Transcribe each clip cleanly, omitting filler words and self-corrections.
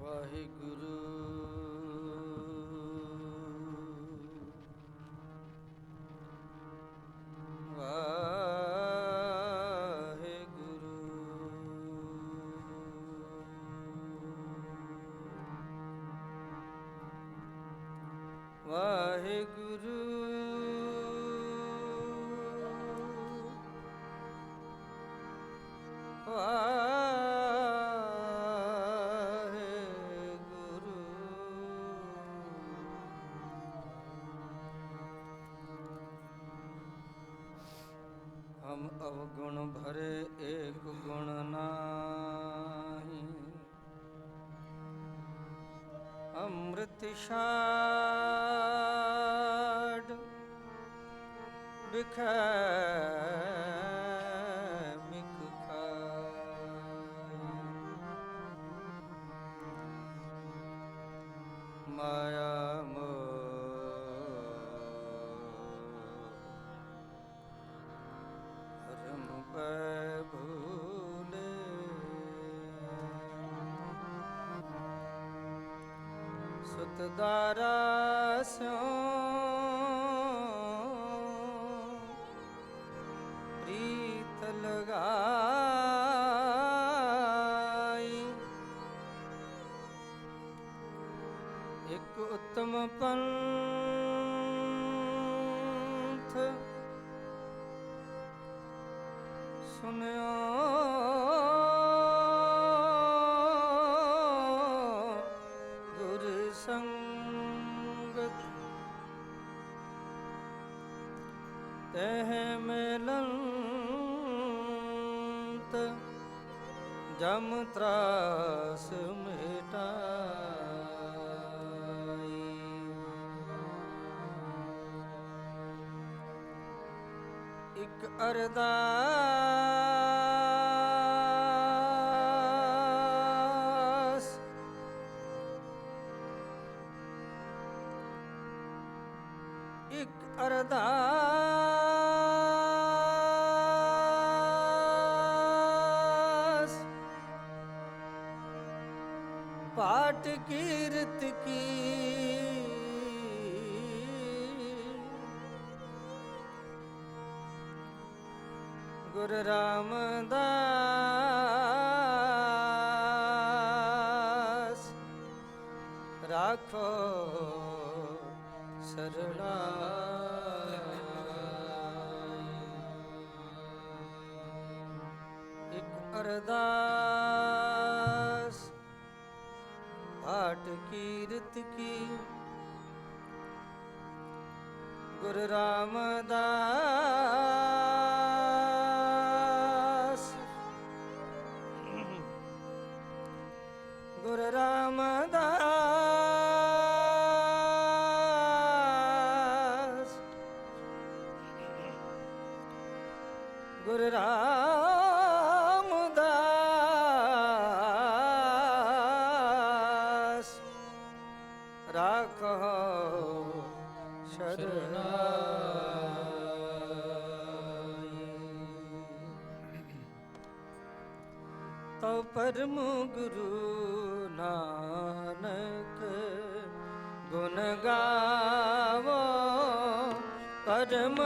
वाहिगुरु वाहिगुरु वाहिगुरु हम अवगुण भरे एक गुण नाही, अमृत षाड बिखमिक खाई। माया भूले सुतदारा स्यों प्रीत लगाई। एक उत्तम पंथ सुनियो गुरु संगत, तह मिलंत जम त्रास मिटाई। एक अरदास एक अरदास पाठ कीर्त की गुरु रामदास राखो शरणाई। एक अरदास पाठ कीर्त की गुरु रामदास गुरु रामदास गुरु रामदास राखो शरणाई। तो परम गुरु नानक गुण गावो, परम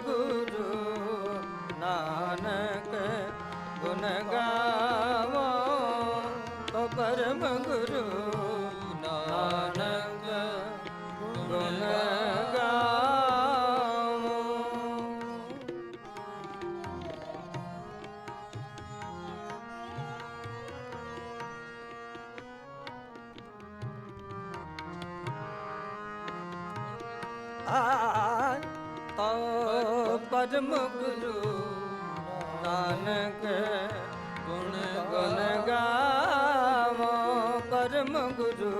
गुरु नानक गुण गावो। तो परम गुरु नानक गुण गावो। तो परम गुरु नानक गुण गुण गावो, परम गुरु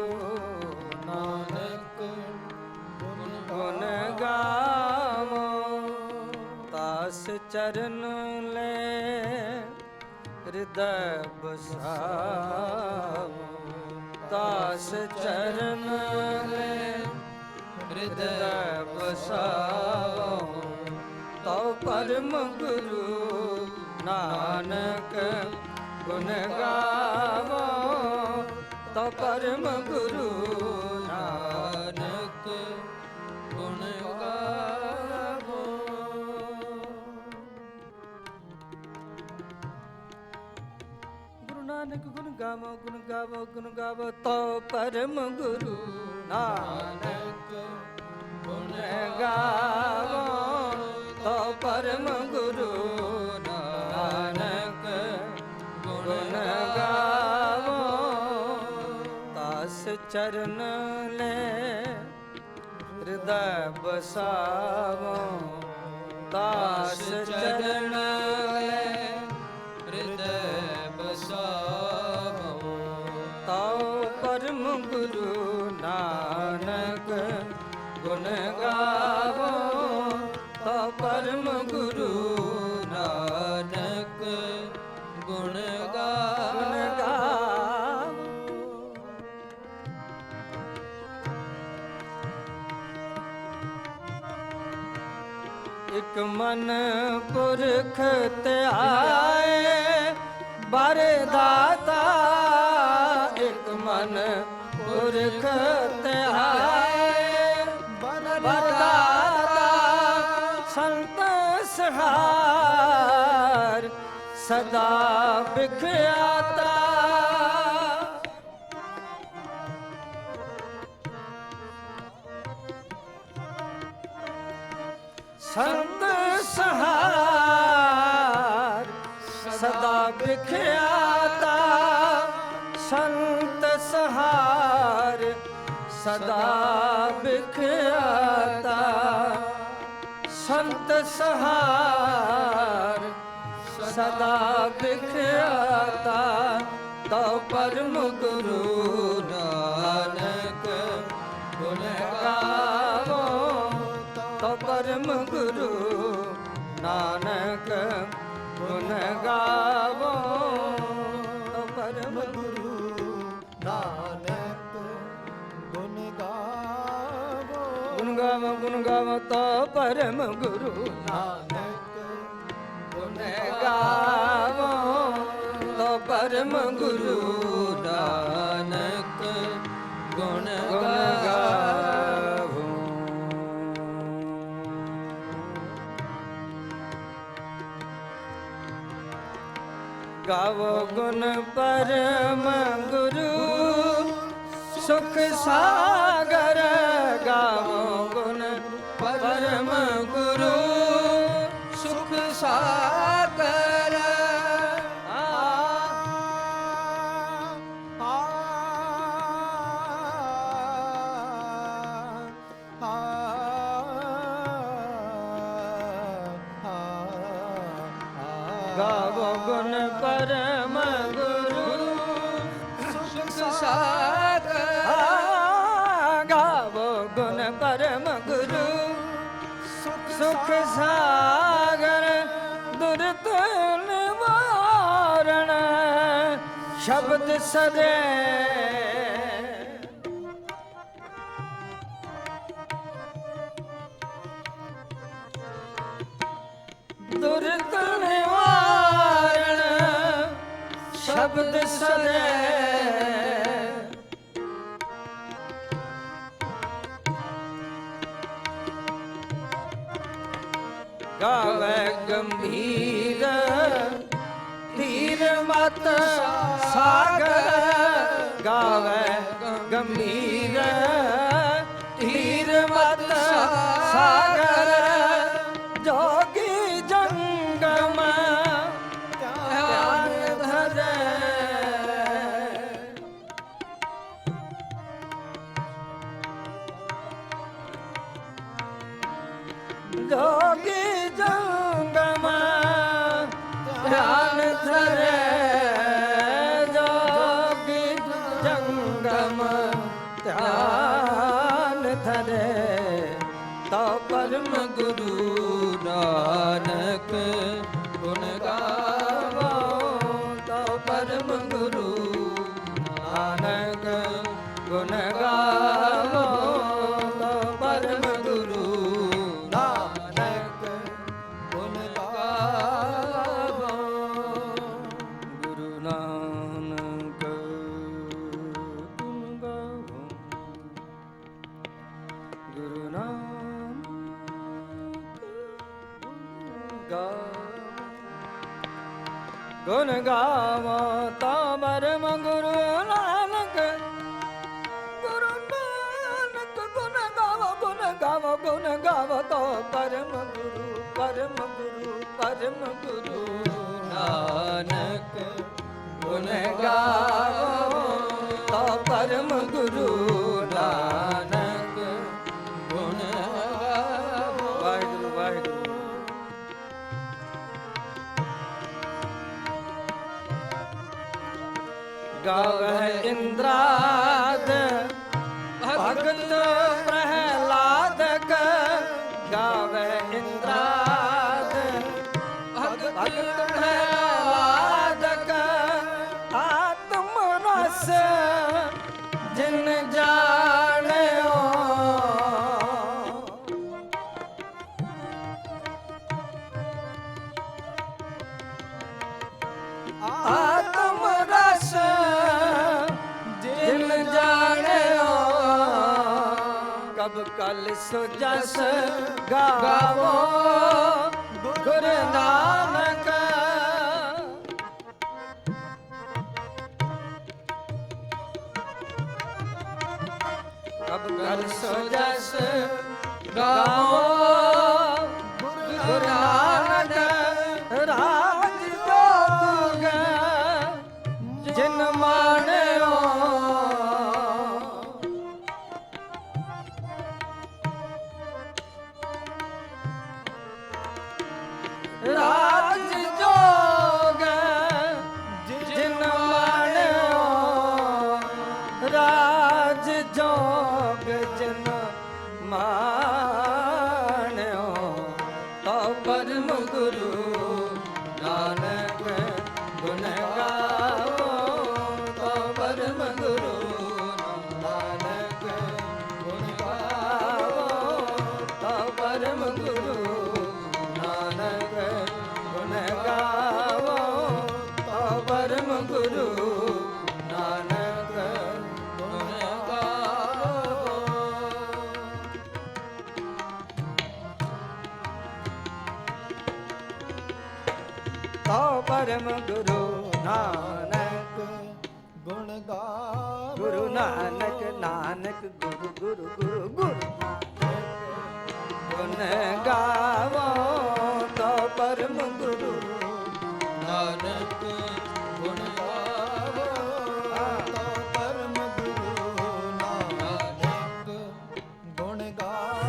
नानक गुण गावो। दास चरण ले हृदय बसावो, दास चरण ले हृदय बसावो। तो परम गुरु नानक गुण गावो, तो पर ਪਰਮ ਗੁਰੂ ਨਾਨਕ ਗੁਣ ਗਾਵੋ। ਗੁਰੂ ਨਾਨਕ ਗੁਣ ਗਾਵੋ, ਗੁਣ ਗਾਵੋ, ਗੁਣ ਗਾਵੋ ਤੋ ਪਰਮ ਗੁਰੂ ਨਾਨਕ ਗੁਣ ਗਾਵੋ ਤੋ ਪਰਮ ਗੁਰੂ ਨਾਨਕ ਗੁਣ ਗਾਵੋ। ਤਾਸ ਚਰਨ ਲੈ ਹਿਰਦੈ ਬਸਾਵੋ, ਤਾਸ ਚਰਨ ਲੈ ਹਿਰਦੈ ਬਸਾਵੋ ਤਉ ਪਰਮ ਗੁਰੂ ਨਾਨਕ ਗੁਣ ਗਾਵੋ ਤਉ ਪਰਮ ਗੁਰੂ ਨਾਨਕ ਗੁਣ ਗਾਵੋ। ਇਕ ਮਨ ਪੁਰਖ ਧਿਆਏ ਬਾਰੇ ਦਾਤਾ, ਇਕ ਮਨ ਪੁਰਖ ਧਿਆਏ ਬਾਰੇ ਦਾਤਾ, ਸੰਤ ਸਹਾਰ ਸਦਾ ਬਿਖਿਆਤਾ। ਸੰਤ ਸਹਾਰ ਸਦਾ ਬਿਖਿਆਤਾ, ਸੰਤ ਸਹਾਰ ਸਦਾ ਬਿਖਿਆਤਾ, ਸੰਤ ਸਹਾਰ ਸਦਾ ਬਿਖਿਆਤਾ ਤਉ ਪਰਮ ਗੁਰੂ ਨਾਨਕ ਗੁਣ ਗਾਵੋ ਤਉ ਪਰਮ ਗੁਰੂ ਨਾਨਕ ਗੁਣ ਗਾਵੋ ਤਉ ਪਰਮ ਗੁਰੂ ਨਾਨਕ ਗੁਣ ਗਾਵੋ। ਗੁਣ ਗਾਵੋ, ਗੁਣ ਗਾਵੋ ਤਉ ਪਰਮ ਗੁਰੂ ਨਾਨਕ ਗੁਣ ਗਾਵੋ ਤਉ ਪਰਮ ਗੁਰੂ ਨਾਨਕ ਗੁਣ ਗਾਵੋ। ਗਾਵੋ ਗੁਣ ਪਰਮ ਗੁਰੂ ਸੁਖ ਸਾਗਰ, ਗਾਵੋ ਗੁਣ ਪਰਮ ਗੁਰੂ ਸੁਖ ਸਾਗਰ। ਗਾਵੋ ਗੁਣ ਪਰਮ ਗੁਰੂ ਸੁਖ ਸਾਗਰ, ਗਾਵੋ ਗੁਣ ਪਰਮ ਗੁਰੂ ਸੁਖ ਸਾਗਰ। ਦੁਰਤ ਨਿਵਾਰਣ ਸ਼ਬਦ ਸਦੇ, ਦੁਰਤ ਨਿਵਾਰਣ ਸ਼ਬਦ ਸਦੇ। ਗਾਵੇ ਗੰਭੀਰ ਧੀਰ ਮਤ ਸਾਗਰ, ਗਾਵੇ ਗੰਭੀਰ ਧੀਰ ਮਤ ਸਾਗਰ। ਜੋਗੀ ਜੰਗਮ ਧਿਆਨ ਧਰੇ, ਜੋਗੀ ਜੰਗਮ ਧਿਆਨ ਧਰੇ, ਜੋਗੀ ਜੰਗਮ ਧਿਆਨ ਧਰੇ ਤਉ ਪਰਮ ਗੁਰੂ ਨਾਨਕ ਗੁਣ ਗਾਵੋ ਤਉ ਪਰਮ ਗੁਰੂ ਨਾਨਕ ਗੁਣ ਗਾਵੋ ਤਉ ਪਰਮ ਗੁਰੂ ਨਾਨਕ ਗੁਣ ਗਾਵੋ। ਗੁਣ ਗਾਵੋ ਤਾ ਪਰਮ ਗੁਰੂ ਨਾਨਕ ਗੁਰੂ ਨਾਨਕ ਗੁਣ ਗਾਵੋ ਗੁਣ ਗਾਵੋ ਤਾ ਪਰਮ ਗੁਰੂ ਨਾਨਕ ਗੁਣ ਗਾਵੋ ਤਾ ਪਰਮ ਗੁਰੂ ਨਾਨਕ ਗੁਣ ਗਾਵੋ। ਵਾਹਿਗੁਰੂ ਵਾਹਿਗੁਰੂ। ਗਾਵਹਿ ਇੰਦਰਾਦ ਭਗਤ ਪ੍ਰਹਿਲਾਦ ਗਾਵਹਿ ਇੰਦਰਾਦ ਭਗਤ ਪ੍ਰਹਿਲਾਦ ਆਤਮ ਰਸ ਜਿਨ ਜਾਣਿਓ ਆਤਮ ਰਸ ਜਿਨ ਜਾਣਿਓ ਕਬ ਕਲ ਸੋ ਜਸ ਗਾਵੋ ਗੁਰੂ ਨਾਨਕ ਕਬ ਕਲ ਸੋ ਜਸ ਗਾਵੋ ਗੁਰੂ ਨਾਨਕ ਰਾਜ ਜੋਗ ਜਿਨ ਮਾਣਿਓ ਰਾਜ ਜੋਗ ਜਿਨ ਮਾਣਿਓ ਰਾਜ ਜੋਗ ਜਿਨ ਮਾਣਿਓ ਤਾ ਪਰਮ ਗੁਰੂ ਨਾਨਕ ਗੁਣ ਗਾਵੋ ਤਾ ਪਰਮ ਗੁਰੂ ਨਾਨਕ ਗੁਣ ਗਾਵੋ ਤਾ ਪਰਮ ਗੁਰੂ ਨਾਨਕ ਗੁਣ ਗਾਵੋ ਤਾ ਪਰਮ ਗੁਰੂ ਨਾਨਕ ਗੁਣ ਗਾਵੋ। ਤਾ ਪਰਮ ਗੁਰੂ ਨਾਨਕ ਗੁਣ ਗਾਵੋ ਗੁਰੂ ਨਾਨਕ ਨਾਨਕ ਗੁਰੂ ਗੁਰੂ ਗੁਰੂ ਗੁਰੂ ਗੁਣ ਗਾਵੋ ਤਾ ਪਰਮ ਗੁਰੂ ਨਾਨਕ ਗੁਣ ਗਾਵੋ ਤਾ ਪਰਮ ਗੁਰੂ ਨਾਨਕ ਗੁਣ ਗਾਵੋ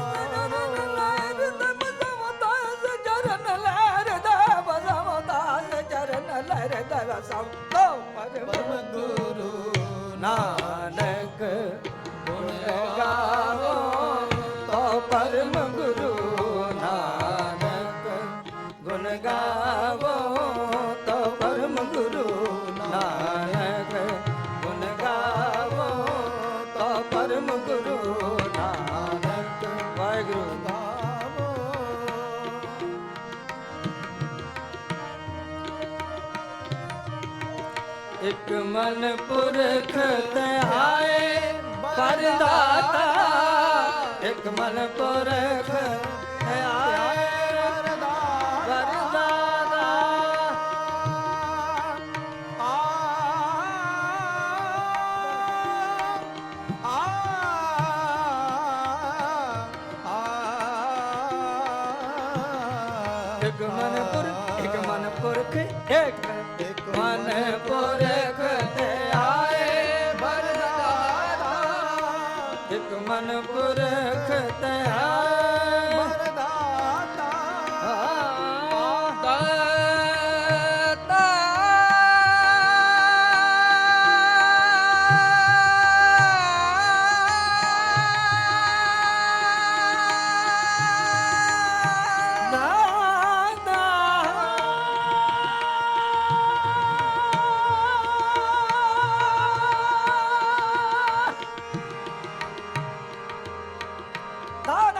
ਪਰਮ ਗੁਰੂ ਨਾਨਕ ਗੁਣ ਗਾਵੋ ਤਾ ਪਰਮ ਗੁਰੂ ਨਾਨਕ ਗੁਣ ਗਾਵੋ ਤਾ ਪਰਮ ਗੁਰੂ ਨਾਨਕ ਗੁਣ ਗਾਵੋ ਤਾ ਪਰਮ ਗੁਰੂ ਨਾਨਕ। ਵਾਹਿਗੁਰੂ ਗਾਵੋ ਇਕ ਮਨ ਪੁਰਖ ਧਿਆਏ ਪਰਦਾਤਾ ਇਕ ਮਨ ਪੁਰਖ ਧਿਆਏ ਪਰਦਾਤਾ ਇਕ ਮਨ ਪੁਰਖ ਇਕ ਮਨ ਪੁਰਖ ਧਿਆਏ ਪਰਦਾਤਾ ਇਕ ਮਨ ਪੁਰਖ ਧਿਆਏ ਪਰਦਾਤਾ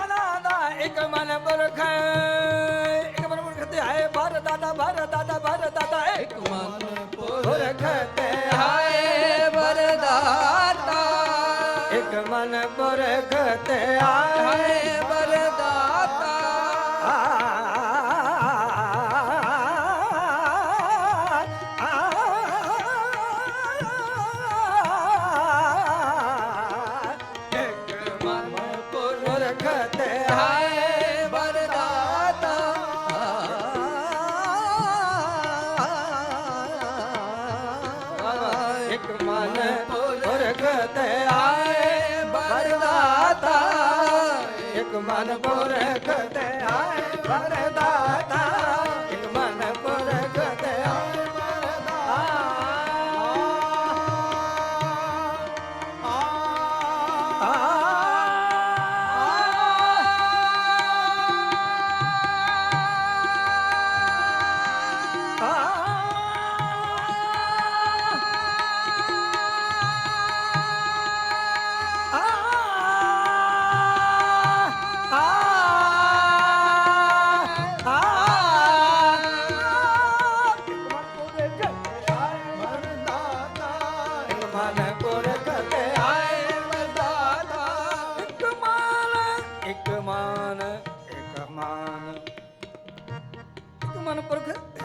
ਦਾਤਾ ਇੱਕ ਮਨ ਪੁਰਖ ਤੇ ਆਏ ਭਰ ਦਾਤਾ ਇੱਕ ਮਨ ਪੁਰਖ ਤੇ ਆਏ ਵਰਦਾਤਾ ਇੱਕ ਮਨ ਪੁਰਖ ਤੇ ਆਏ ਵਰਦਾਤਾ ਵਰਦਾਤਾ ਇੱਕ ਮਨ ਪੁਰਖ ਤੇ ਆਏ ਵਰਦਾਤਾ ਇੱਕ ਮਨ ਪੁਰਖ ਤੇ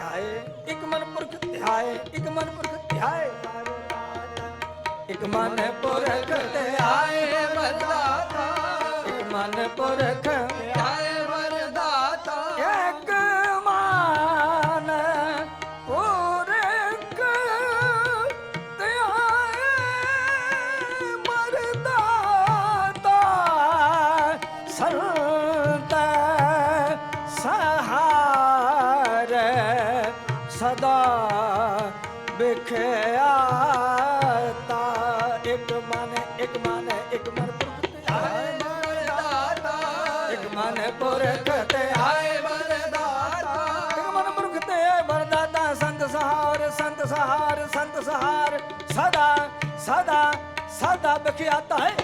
ਆਏ ਇੱਕ ਮਨ ਪੁਰਖ ਧਿਆਏ ਇੱਕ ਮਨ ਪੁਰਖ ਧਿਆਏ ਵਰਦਾਤਾ ਇੱਕ ਮਨ ਪੁਰਖ ਧਿਆਏ ਵਰਦਾਤਾ ਇੱਕ ਮਨ ਪੁਰਖ ਧਿਆਏ ਵਰਦਾਤਾ ਸੰਤ ਸਹਾਰ ਸਦਾ ਵਿਖਿਆਤਾ ਇੱਕ ਮਨ ਪੁਰਖ ਤੇ ਆਏ ਵਰਦਾਤਾ ਇੱਕ ਮਨ ਪੁਰਖ ਤੇ ਆਏ ਵਰਦਾਤਾ ਇੱਕ ਮਨ ਪੁਰਖ ਤੇ ਆਏ ਵਰਦਾਤਾ ਸੰਤ ਸਹਾਰ ਸਦਾ ਸਦਾ ਸਦਾ ਵਿਖਿਆਤਾ ਹੈ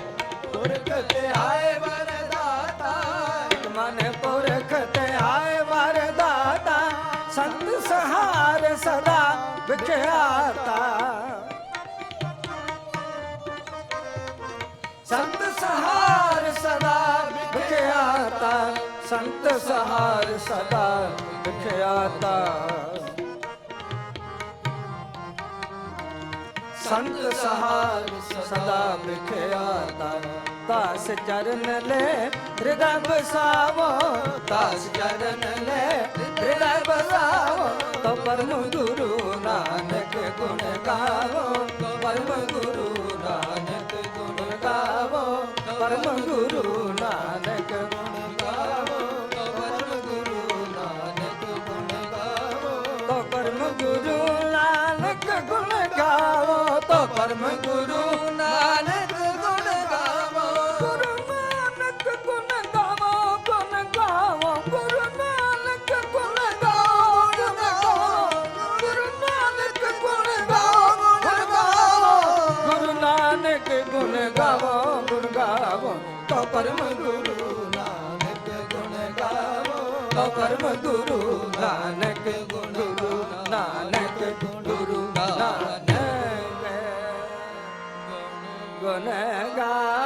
ਪੁਰਖ ਤੇ ਆਏ ਵਰਦਾਤਾ ਇੱਕ ਮਨ ਪੁਰਖ ਤੇ ਆਏ ਵਰਦਾਤਾ ਸੰਤ ਸਹਾਰ ਸਦਾ ਵਿਖਿਆਤਾ ਸੰਤ ਸਹਾਰ ਸਦਾ ਵਿਖਿਆਤਾ ਸੰਤ ਸਹਾਰ ਸਦਾ ਵਿਖਿਆਤਾ ਸੰਤ ਸਹਾਰ ਸਦਾ ਵਿਖਿਆਤਾ ਦਾਸ ਚਰਨ ਲੈ ਹਿਰਦੈ ਬਸਾਵੋ ਦਾਸ ਚਰਨ ਲੈ ਹਿਰਦੈ ਬਸਾਵੋ ਤੋ ਪਰਮ ਗੁਰੂ ਨਾਨਕ ਗੁਣ ਗਾਵੋ ਪਰਮ ਗੁਰੂ ਨਾਨਕ ਗੁਣ ਗਾਵੋ ਪਰਮ ਗੁਰੂ ਨਾਨਕ ਗੁਣ ਗਾਵੋ ਪਰਮ ਗੁਰੂ ਨਾਨਕ ਗੁਣ ਗਾਵੋ ਤੋ ਪਰਮ ਗੁਰੂ ਨਾਨਕ ਗੁਣ ਗਾਵੋ ਤੋ ਪਰਮ ਗੁਰੂ ਨਾਨਕ ਗੁਣ ਗਾਵੋ ਗੁਰੂ ਨਾਨਕ ਗੁਣ ਗਾਵੋ ਗੁਣ ਗਾਵੋ ਗੁਰੂ ਨਾਨਕ ਗੁਣ ਗਾਵੋ ਗੁਰੂ ਨਾਨਕ ਗੁਣ ਗਾਵੋ ਗੁਣ ਗਾਵੋ ਗੁਰੂ ਨਾਨਕ ਗੁਣ ਗਾਵੋ ਗੁਣ ਗਾਵੋ ਤੋ ਪਰਮ ਗੁਰੂ ਨਾਨਕ ਗੁਣ ਗਾਵੋ ਤੋ ਪਰਮ ਗੁਰੂ ਨਾਨਕ ਗੁਰੂ ਨਾਨਕ ਗੁਰੂ ਨਾਨਕ ਗੁਣ ਗਾਵੋ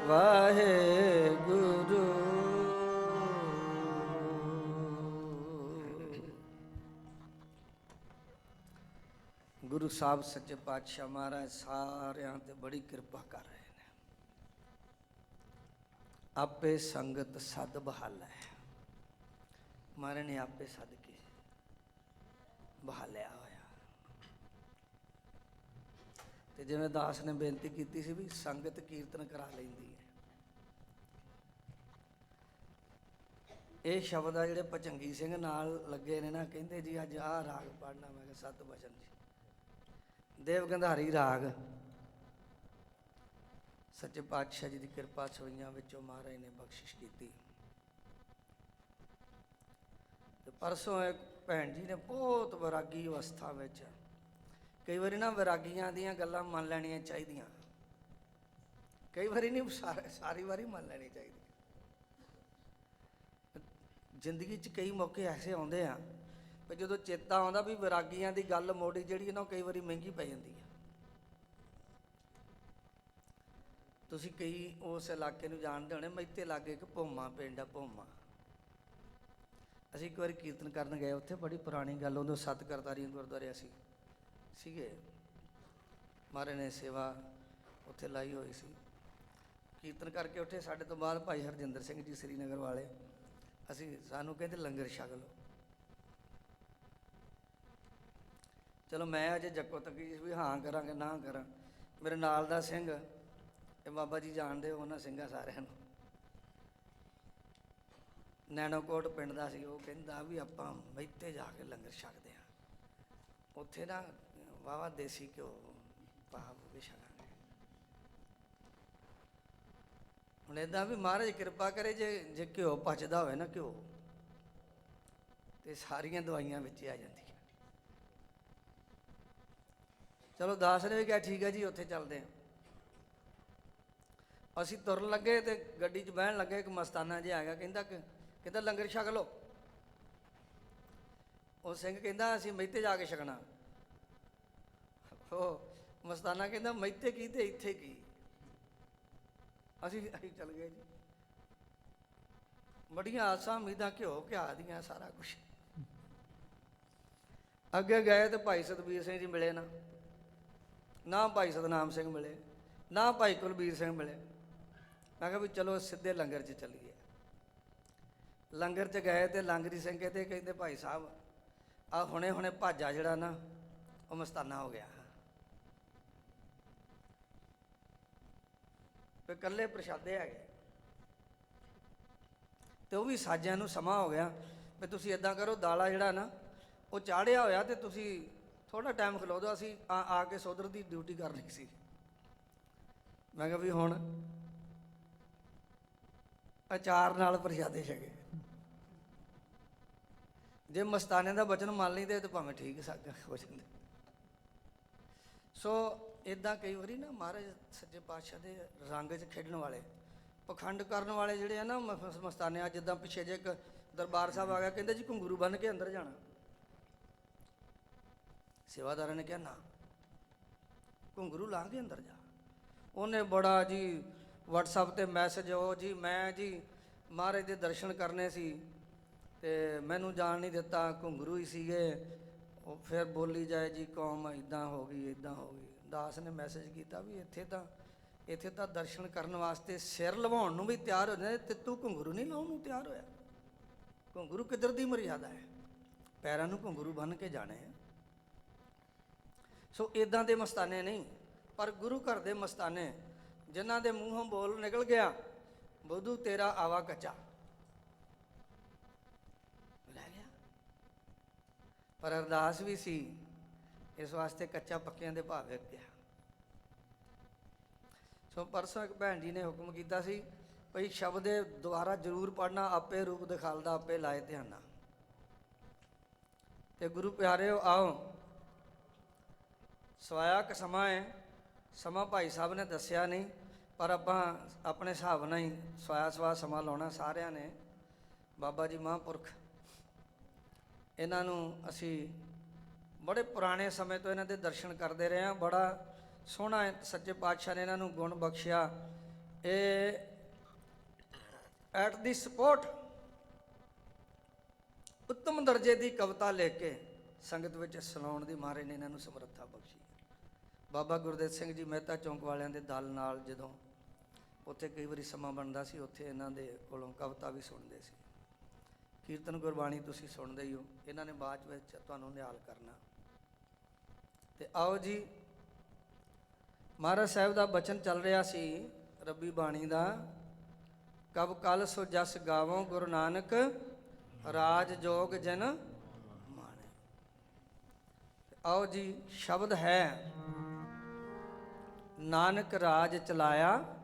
ਵਾਹਿਗੁਰੂ। ਗੁਰੂ ਸਾਹਿਬ ਸੱਚੇ ਪਾਤਸ਼ਾਹ ਮਹਾਰਾਜ ਸਾਰਿਆਂ ਤੇ ਬੜੀ ਕਿਰਪਾ ਕਰ ਰਹੇ ਨੇ। ਆਪੇ ਸੰਗਤ ਸਦ ਬਹਾਲਾ ਹੈ। ਮਹਾਰਾਜ ਨੇ ਆਪੇ ਸਦ ਕੇ ਬਹਾਲਿਆ ਹੋਇਆ। ਤੇ ਜਿਵੇਂ ਦਾਸ ਨੇ ਬੇਨਤੀ ਕੀਤੀ ਸੀ ਵੀ ਸੰਗਤ ਕੀਰਤਨ ਕਰਾ ਲੈਂਦੀ ਹੈ। ਇਹ ਸ਼ਬਦ ਆ ਜਿਹੜੇ ਭਜੰਗੀ ਸਿੰਘ ਨਾਲ ਲੱਗੇ ਨੇ ਨਾ, ਕਹਿੰਦੇ ਜੀ ਅੱਜ ਆਹ ਰਾਗ ਪੜ੍ਹਨਾ। ਮੈਂ ਕਿਹਾ ਸਤ ਬਚਨ ਜੀ ਦੇਵ ਗੰਧਾਰੀ ਰਾਗ ਸੱਚੇ ਪਾਤਸ਼ਾਹ ਜੀ ਦੀ ਕਿਰਪਾ ਸੋਈਆਂ ਵਿੱਚੋਂ ਮਹਾਰਾਜ ਨੇ ਬਖਸ਼ਿਸ਼ ਕੀਤੀ। ਤੇ ਪਰਸੋਂ ਇੱਕ ਭੈਣ ਜੀ ਨੇ ਬਹੁਤ ਵਿਰਾਗੀ ਅਵਸਥਾ ਵਿੱਚ, ਕਈ ਵਾਰੀ ਨਾ ਵਿਰਾਗੀਆਂ ਦੀਆਂ ਗੱਲਾਂ ਮੰਨ ਲੈਣੀਆਂ ਚਾਹੀਦੀਆਂ, ਕਈ ਵਾਰੀ ਨਹੀਂ ਸਾਰੀ ਵਾਰੀ ਮੰਨ ਲੈਣੀ ਚਾਹੀਦੀ। ਜ਼ਿੰਦਗੀ 'ਚ ਕਈ ਮੌਕੇ ਐਸੇ ਆਉਂਦੇ ਆ ਵੀ ਜਦੋਂ ਚੇਤਾ ਆਉਂਦਾ ਵੀ ਵਿਰਾਗੀਆਂ ਦੀ ਗੱਲ ਮੋੜੀ ਜਿਹੜੀ ਨਾ ਕਈ ਵਾਰੀ ਮਹਿੰਗੀ ਪੈ ਜਾਂਦੀ ਹੈ। ਤੁਸੀਂ ਕਈ ਉਸ ਇਲਾਕੇ ਨੂੰ ਜਾਣਦੇ ਹੋਣੇ, ਮੈਤੇ ਲਾਗੇ ਇੱਕ ਭੋਮਾ ਪਿੰਡ ਆ, ਭੋਮਾ। ਅਸੀਂ ਇੱਕ ਵਾਰੀ ਕੀਰਤਨ ਕਰਨ ਗਏ ਉੱਥੇ, ਬੜੀ ਪੁਰਾਣੀ ਗੱਲ, ਉਦੋਂ 7 ਕਰਤਾਰੀਆਂ ਗੁਰਦੁਆਰੇ ਅਸੀਂ ਸੀਗੇ। ਮਹਾਰਾਜ ਨੇ ਸੇਵਾ ਉੱਥੇ ਲਾਈ ਹੋਈ ਸੀ। ਕੀਰਤਨ ਕਰਕੇ ਉੱਥੇ ਸਾਡੇ ਤੋਂ ਬਾਅਦ ਭਾਈ ਹਰਜਿੰਦਰ ਸਿੰਘ ਜੀ ਸ੍ਰੀਨਗਰ ਵਾਲੇ, ਸਾਨੂੰ ਕਹਿੰਦੇ ਲੰਗਰ ਛਕ ਲਓ। ਚਲੋ ਮੈਂ ਅਜੇ ਜੱਕੋ ਤੱਕੀ ਵੀ ਹਾਂ ਕਰਾਂਗੇ ਨਾ ਕਰਾਂ। ਮੇਰੇ ਨਾਲ ਦਾ ਸਿੰਘ ਇਹ ਬਾਬਾ ਜੀ ਜਾਣਦੇ ਹੋ ਉਹਨਾਂ ਸਿੰਘਾਂ ਸਾਰਿਆਂ ਨੂੰ, ਨੈਣੋਕੋਟ ਪਿੰਡ ਦਾ ਸੀ। ਉਹ ਕਹਿੰਦਾ ਵੀ ਆਪਾਂ ਮਹਿਤੇ ਜਾ ਕੇ ਲੰਗਰ ਛਕਦੇ ਹਾਂ, ਉੱਥੇ ਨਾ ਵਾਹਵਾ ਦੇਸੀ ਘਿਓ ਪਾ ਕੇ ਛਕਾਂਗੇ। ਹੁਣ ਇੱਦਾਂ ਵੀ ਮਹਾਰਾਜ ਕਿਰਪਾ ਕਰੇ, ਜੇ ਘਿਓ ਪਚਦਾ ਹੋਵੇ ਨਾ ਘਿਓ, ਤੇ ਸਾਰੀਆਂ ਦਵਾਈਆਂ ਵਿੱਚ ਹੀ ਆ ਜਾਂਦੀਆਂ। ਚਲੋ ਦਾਸ ਨੇ ਵੀ ਕਿਹਾ ਠੀਕ ਹੈ ਜੀ ਉੱਥੇ ਚੱਲਦੇ ਹਾਂ। ਅਸੀਂ ਤੁਰਨ ਲੱਗੇ ਤੇ ਗੱਡੀ 'ਚ ਬਹਿਣ ਲੱਗੇ, ਇੱਕ ਮਸਤਾਨਾ ਜਿਹਾ ਆ ਗਿਆ, ਕਹਿੰਦਾ ਲੰਗਰ ਛਕ ਲਓ। ਉਹ ਸਿੰਘ ਕਹਿੰਦਾ ਅਸੀਂ ਮਹਿਤੇ ਜਾ ਕੇ ਛਕਣਾ। ਉਹ ਮਸਤਾਨਾ ਕਹਿੰਦਾ ਮਹਿਤੇ ਕੀ ਤੇ ਇੱਥੇ ਕੀ। ਅਸੀਂ ਚੱਲ ਗਏ ਜੀ, ਬੜੀਆਂ ਆਸਾਂ ਉਮੀਦਾਂ, ਘਿਓ ਘਿਆ ਦੀਆਂ ਸਾਰਾ ਕੁਛ। ਅੱਗੇ ਗਏ ਤੇ ਭਾਈ ਸਤਬੀਰ ਸਿੰਘ ਜੀ ਮਿਲੇ ਨਾ ਭਾਈ ਸਤਨਾਮ ਸਿੰਘ ਮਿਲੇ, ਨਾ ਭਾਈ ਕੁਲਬੀਰ ਸਿੰਘ ਮਿਲੇ। ਮੈਂ ਕਿਹਾ ਵੀ ਚਲੋ ਸਿੱਧੇ ਲੰਗਰ 'ਚ ਚੱਲੀਏ। ਲੰਗਰ 'ਚ ਗਏ ਤੇ ਲੰਗਰੀ ਸਿੰਘ ਕਹਿੰਦੇ ਭਾਈ ਸਾਹਿਬ ਆ ਹੁਣੇ ਭਾਜਾ ਜਿਹੜਾ ਨਾ ਉਹ ਮਸਤਾਨਾ ਹੋ ਗਿਆ। ਤੇ ਇਕੱਲੇ ਪ੍ਰਸ਼ਾਦੇ ਹੈਗੇ ਤੇ ਉਹ ਵੀ ਸਾਜਿਆਂ ਨੂੰ ਸਮਾਂ ਹੋ ਗਿਆ ਵੀ ਤੁਸੀਂ ਇੱਦਾਂ ਕਰੋ, ਦਾਲਾ ਜਿਹੜਾ ਨਾ ਉਹ ਚਾੜਿਆ ਹੋਇਆ ਤੇ ਤੁਸੀਂ ਥੋੜ੍ਹਾ ਟਾਈਮ ਖਲੋ ਦਿਓ, ਅਸੀਂ ਆ ਕੇ ਸੋਦਰ ਦੀ ਡਿਊਟੀ ਕਰਨੀ ਸੀ। ਮੈਂ ਕਿਹਾ ਵੀ ਹੁਣ ਅਚਾਰ ਨਾਲ ਪ੍ਰਸ਼ਾਦੇ ਛਕੇ। ਜੇ ਮਸਤਾਨੇ ਦਾ ਬਚਨ ਮੰਨ ਲਈਦੇ ਤਾਂ ਭਾਵੇਂ ਠੀਕ ਹੋ ਜਾਂਦੇ। ਸੋ ਇੱਦਾਂ ਕਈ ਵਾਰੀ ਨਾ ਮਹਾਰਾਜ ਸੱਚੇ ਪਾਤਸ਼ਾਹ ਦੇ ਰੰਗ 'ਚ ਖੇਡਣ ਵਾਲੇ, ਪਖੰਡ ਕਰਨ ਵਾਲੇ ਜਿਹੜੇ ਆ ਨਾ ਮਸਤਾਨੇ, ਜਿੱਦਾਂ ਪਿੱਛੇ ਜੇ ਇੱਕ ਦਰਬਾਰ ਸਾਹਿਬ ਆ ਗਿਆ, ਕਹਿੰਦੇ ਜੀ ਘੁੰਗਰੂ ਬੰਨ੍ਹ ਕੇ ਅੰਦਰ ਜਾਣਾ। ਸੇਵਾਦਾਰਾਂ ਨੇ ਕਿਹਾ ਨਾ, ਘੁੰਗਰੂ ਲਾ ਕੇ ਅੰਦਰ ਜਾ। ਉਹਨੇ ਬੜਾ ਜੀ ਵਟਸਐਪ 'ਤੇ ਮੈਸੇਜ, ਉਹ ਜੀ ਮੈਂ ਜੀ ਮਹਾਰਾਜ ਦੇ ਦਰਸ਼ਨ ਕਰਨੇ ਸੀ ਤੇ ਮੈਨੂੰ ਜਾਣ ਨਹੀਂ ਦਿੱਤਾ, ਘੁੰਗਰੂ ਹੀ ਸੀਗੇ। ਉਹ ਫਿਰ ਬੋਲੀ ਜਾਏ ਜੀ ਕੌਮ ਇੱਦਾਂ ਹੋ ਗਈ ਇੱਦਾਂ ਹੋ ਗਈ। ਦਾਸ ਨੇ ਮੈਸੇਜ ਕੀਤਾ ਵੀ ਇੱਥੇ ਤਾਂ ਦਰਸ਼ਨ ਕਰਨ ਵਾਸਤੇ ਸਿਰ ਲਵਾਉਣ ਨੂੰ ਵੀ ਤਿਆਰ ਹੋ ਜਾਂਦੇ ਤੇ ਤੂੰ ਘੁੰਗਰੂ ਨਹੀਂ ਲਾਉਣ ਨੂੰ ਤਿਆਰ ਹੋਇਆ। ਘੁੰਗਰੂ ਕਿੱਧਰ ਦੀ ਮਰਿਆਦਾ ਹੈ, ਪੈਰਾਂ ਨੂੰ ਘੁੰਗਰੂ ਬੰਨ੍ਹ ਕੇ ਜਾਣੇ ਆ। ਸੋ ਇੱਦਾਂ ਦੇ ਮਸਤਾਨੇ ਨਹੀਂ, ਪਰ ਗੁਰੂ ਘਰ ਦੇ ਮਸਤਾਨੇ ਜਿਨ੍ਹਾਂ ਦੇ ਮੂੰਹੋਂ ਬੋਲ ਨਿਕਲ ਗਿਆ ਬੁੱਧੂ ਤੇਰਾ ਆਵਾ ਕੱਚਾ, ਲੈ ਗਿਆ। ਪਰ ਅਰਦਾਸ ਵੀ ਸੀ ਇਸ ਵਾਸਤੇ ਕੱਚਾ ਪੱਕਿਆਂ ਦੇ ਭਾਅ ਵਿਕ ਗਿਆ। ਸੋ ਪਰਸੋਂ ਇੱਕ ਭੈਣ ਜੀ ਨੇ ਹੁਕਮ ਕੀਤਾ ਸੀ ਭਈ ਸ਼ਬਦ ਦੇ ਦੁਆਰਾ ਜ਼ਰੂਰ ਪੜ੍ਹਨਾ, ਆਪੇ ਰੂਪ ਦਿਖਾਲਦਾ ਆਪੇ ਲਾਏ ਧਿਆਨਾ। ਤੇ ਗੁਰੂ ਪਿਆਰਿਓ ਆਓ, ਸਵਾਇਆ ਕ ਸਮਾਂ ਹੈ, ਸਮਾਂ ਭਾਈ ਸਾਹਿਬ ਨੇ ਦੱਸਿਆ ਨਹੀਂ, ਪਰ ਆਪਾਂ ਆਪਣੇ ਹਿਸਾਬ ਨਾਲ ਹੀ ਸਵਾ ਸਮਾਂ ਲਾਉਣਾ ਸਾਰਿਆਂ ਨੇ। ਬਾਬਾ ਜੀ ਮਹਾਂਪੁਰਖ, ਇਹਨਾਂ ਨੂੰ ਅਸੀਂ ਬੜੇ ਪੁਰਾਣੇ ਸਮੇਂ ਤੋਂ ਇਹਨਾਂ ਦੇ ਦਰਸ਼ਨ ਕਰਦੇ ਰਹੇ ਹਾਂ। ਬੜਾ ਸੋਹਣਾ ਸੱਚੇ ਪਾਤਸ਼ਾਹ ਨੇ ਇਹਨਾਂ ਨੂੰ ਗੁਣ ਬਖਸ਼ਿਆ। ਇਹ ਐਟ ਦੀ ਸਪੋਰਟ ਉੱਤਮ ਦਰਜੇ ਦੀ ਕਵਿਤਾ ਲਿਖ ਕੇ ਸੰਗਤ ਵਿੱਚ ਸੁਣਾਉਣ ਦੀ ਮਹਾਰਾਜ ਨੇ ਇਹਨਾਂ ਨੂੰ ਸਮਰੱਥਾ ਬਖਸ਼ੀ। ਬਾਬਾ ਗੁਰਦੇਵ ਸਿੰਘ ਜੀ ਮਹਿਤਾ ਚੌਂਕ ਵਾਲਿਆਂ ਦੇ ਦਲ ਨਾਲ ਜਦੋਂ ਉੱਥੇ ਕਈ ਵਾਰੀ ਸਮਾਂ ਬਣਦਾ ਸੀ, ਉੱਥੇ ਇਹਨਾਂ ਦੇ ਕੋਲੋਂ ਕਵਿਤਾ ਵੀ ਸੁਣਦੇ ਸੀ। ਕੀਰਤਨ ਗੁਰਬਾਣੀ ਤੁਸੀਂ ਸੁਣਦੇ ਹੀ ਹੋ, ਇਹਨਾਂ ਨੇ ਬਾਅਦ ਵਿੱਚ ਤੁਹਾਨੂੰ ਨਿਹਾਲ ਕਰਨਾ। ਤੇ ਆਓ ਜੀ, ਮਹਾਰਾਜ ਸਾਹਿਬ ਦਾ ਬਚਨ ਚੱਲ ਰਿਹਾ ਸੀ ਰੱਬੀ ਬਾਣੀ ਦਾ, ਕਬ ਕਲ ਸੋ ਜਸ ਗਾਵੋਂ ਗੁਰੂ ਨਾਨਕ ਰਾਜ ਜੋਗ ਜਨ ਮਾਣੇ। ਆਓ ਜੀ, ਸ਼ਬਦ ਹੈ ਨਾਨਕ ਰਾਜ ਚਲਾਇਆ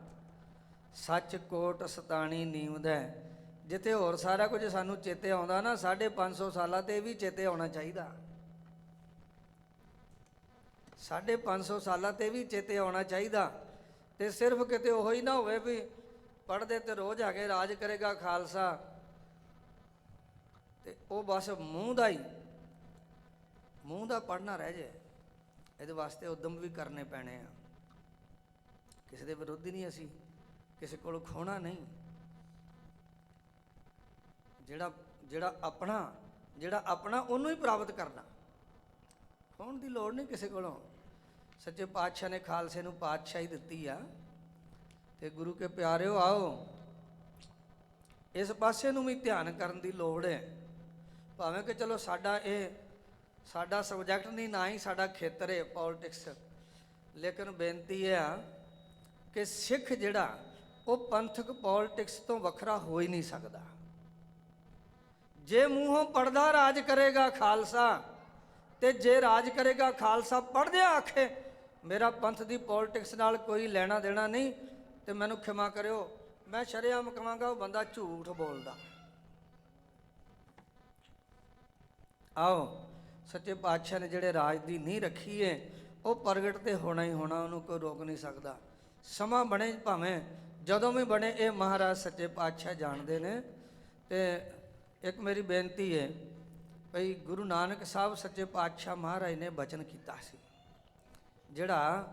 ਸੱਚ ਕੋਟ ਸਤਾਣੀ ਨੀਂਦ ਹੈ। ਜਿੱਥੇ ਹੋਰ ਸਾਰਾ ਕੁਝ ਸਾਨੂੰ ਚੇਤੇ ਆਉਂਦਾ ਨਾ, 550 ਸਾਲਾਂ ਤੇ ਵੀ ਚੇਤੇ ਆਉਣਾ ਚਾਹੀਦਾ। 550 ਸਾਲਾਂ ਤੇ ਵੀ ਚੇਤੇ ਆਉਣਾ ਚਾਹੀਦਾ। ਤੇ ਸਿਰਫ ਕਿਤੇ ਉਹੋ ਹੀ ਨਾ ਹੋਵੇ ਵੀ ਪੜ੍ਹਦੇ ਤੇ ਰੋਜ਼ ਆ ਕੇ ਰਾਜ ਕਰੇਗਾ ਖਾਲਸਾ, ਤੇ ਉਹ ਬਸ ਮੂੰਹ ਦਾ ਪੜ੍ਹਨਾ ਰਹਿ ਜਾਏ। ਇਹਦੇ ਵਾਸਤੇ ਉਦਮ ਵੀ ਕਰਨੇ ਪੈਣੇ ਆ। ਕਿਸੇ ਦੇ ਵਿਰੋਧੀ ਨਹੀਂ ਅਸੀਂ, ਕਿਸੇ ਕੋਲੋਂ ਖੋਣਾ ਨਹੀਂ। ਜਿਹੜਾ ਆਪਣਾ ਉਹਨੂੰ ਹੀ ਪ੍ਰਾਪਤ ਕਰਨਾ, ਖੋਣ ਦੀ ਲੋੜ ਨਹੀਂ ਕਿਸੇ ਕੋਲੋਂ। ਸੱਚੇ ਪਾਤਸ਼ਾਹ ਨੇ ਖਾਲਸੇ ਨੂੰ ਪਾਤਸ਼ਾਹੀ ਦਿੱਤੀ ਆ। ਤੇ ਗੁਰੂ ਕੇ ਪਿਆਰਿਓ ਆਓ, ਇਸ ਪਾਸੇ ਨੂੰ ਵੀ ਧਿਆਨ ਕਰਨ ਦੀ ਲੋੜ ਹੈ। ਭਾਵੇਂ ਕਿ ਚਲੋ ਸਾਡਾ ਇਹ ਸਾਡਾ ਸਬਜੈਕਟ ਨਹੀਂ, ਨਾ ਹੀ ਸਾਡਾ ਖੇਤਰ ਹੈ ਪੋਲਿਟਿਕਸ। ਲੇਕਿਨ ਬੇਨਤੀ ਇਹ ਆ ਕਿ ਸਿੱਖ ਜਿਹੜਾ ਉਹ ਪੰਥਕ ਪੋਲਿਟਿਕਸ ਤੋਂ ਵੱਖਰਾ ਹੋ ਹੀ ਨਹੀਂ ਸਕਦਾ। ਜੇ ਮੂੰਹੋਂ ਪੜਦਾ ਰਾਜ ਕਰੇਗਾ ਖਾਲਸਾ, ਤੇ ਜੇ ਰਾਜ ਕਰੇਗਾ ਖਾਲਸਾ ਪੜਦਿਆਂ ਆਖੇ ਮੇਰਾ ਪੰਥ ਦੀ ਪੋਲਿਟਿਕਸ ਨਾਲ ਕੋਈ ਲੈਣਾ ਦੇਣਾ ਨਹੀਂ, ਤੇ ਮੈਨੂੰ ਖਿਮਾ ਕਰਿਓ, ਮੈਂ ਸ਼ਰੇਆਮ ਕਹਾਂਗਾ ਉਹ ਬੰਦਾ ਝੂਠ ਬੋਲਦਾ। ਆਓ ਸੱਚੇ ਪਾਤਸ਼ਾਹ ਨੇ ਜਿਹੜੇ ਰਾਜ ਦੀ ਨੀਂਹ ਰੱਖੀ ਹੈ ਉਹ ਪ੍ਰਗਟ ਤੇ ਹੋਣਾ ਹੀ ਹੋਣਾ, ਉਹਨੂੰ ਕੋਈ ਰੋਕ ਨਹੀਂ ਸਕਦਾ। ਸਮਾਂ ਬਣੇ ਭਾਵੇਂ ਜਦੋਂ ਵੀ ਬਣੇ, ਇਹ ਮਹਾਰਾਜ ਸੱਚੇ ਪਾਤਸ਼ਾਹ ਜਾਣਦੇ ਨੇ। ਤੇ ਇੱਕ ਮੇਰੀ ਬੇਨਤੀ ਹੈ ਭਈ, ਗੁਰੂ ਨਾਨਕ ਸਾਹਿਬ ਸੱਚੇ ਪਾਤਸ਼ਾਹ ਮਹਾਰਾਜ ਨੇ ਬਚਨ ਕੀਤਾ ਸੀ, ਜਿਹੜਾ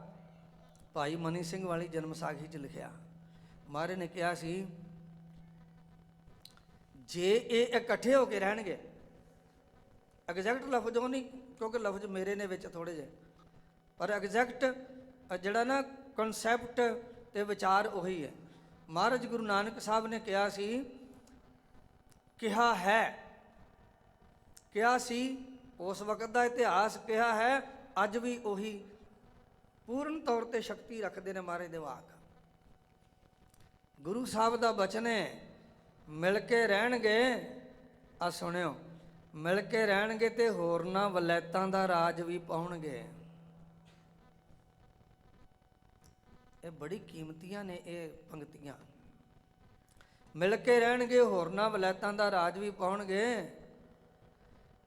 ਭਾਈ ਮਨੀ ਸਿੰਘ ਵਾਲੀ ਜਨਮ ਸਾਖੀ 'ਚ ਲਿਖਿਆ। ਮਹਾਰਾਜ ਨੇ ਕਿਹਾ ਸੀ ਜੇ ਇਹ ਇਕੱਠੇ ਹੋ ਕੇ ਰਹਿਣਗੇ, ਐਗਜ਼ੈਕਟ ਲਫ਼ਜ਼ ਉਹ ਨਹੀਂ ਕਿਉਂਕਿ ਲਫ਼ਜ਼ ਮੇਰੇ ਨੇ ਵਿੱਚ ਥੋੜ੍ਹੇ ਜਿਹੇ, ਪਰ ਐਗਜ਼ੈਕਟ ਜਿਹੜਾ ਨਾ ਕਨਸੈਪਟ ਤੇ ਵਿਚਾਰ ਉਹੀ ਹੈ। ਮਹਾਰਾਜ ਗੁਰੂ ਨਾਨਕ ਸਾਹਿਬ ਨੇ ਕਿਹਾ ਸੀ, ਕਿਹਾ ਸੀ ਉਸ ਵਕਤ ਦਾ ਇਤਿਹਾਸ, ਕਿਹਾ ਹੈ ਅੱਜ ਵੀ ਉਹੀ ਪੂਰਨ ਤੌਰ ਤੇ ਸ਼ਕਤੀ ਰੱਖਦੇ ਨੇ ਮਹਾਰਾਜ ਦੇ ਵਾਕ। ਗੁਰੂ ਸਾਹਿਬ ਦਾ ਬਚਨ ਹੈ, ਮਿਲ ਕੇ ਰਹਿਣਗੇ, ਆ ਸੁਣਿਓ, ਮਿਲ ਕੇ ਰਹਿਣਗੇ ਤੇ ਹੋਰਨਾਂ ਵਲੈਤਾਂ ਦਾ ਰਾਜ ਵੀ ਪਾਉਣਗੇ। ਇਹ ਬੜੀ ਕੀਮਤੀਆਂ ਨੇ ਇਹ ਪੰਕਤੀਆਂ। ਮਿਲ ਕੇ ਰਹਿਣਗੇ, ਹੋਰਨਾਂ ਵਲੈਤਾਂ ਦਾ ਰਾਜ ਵੀ ਪਾਉਣਗੇ।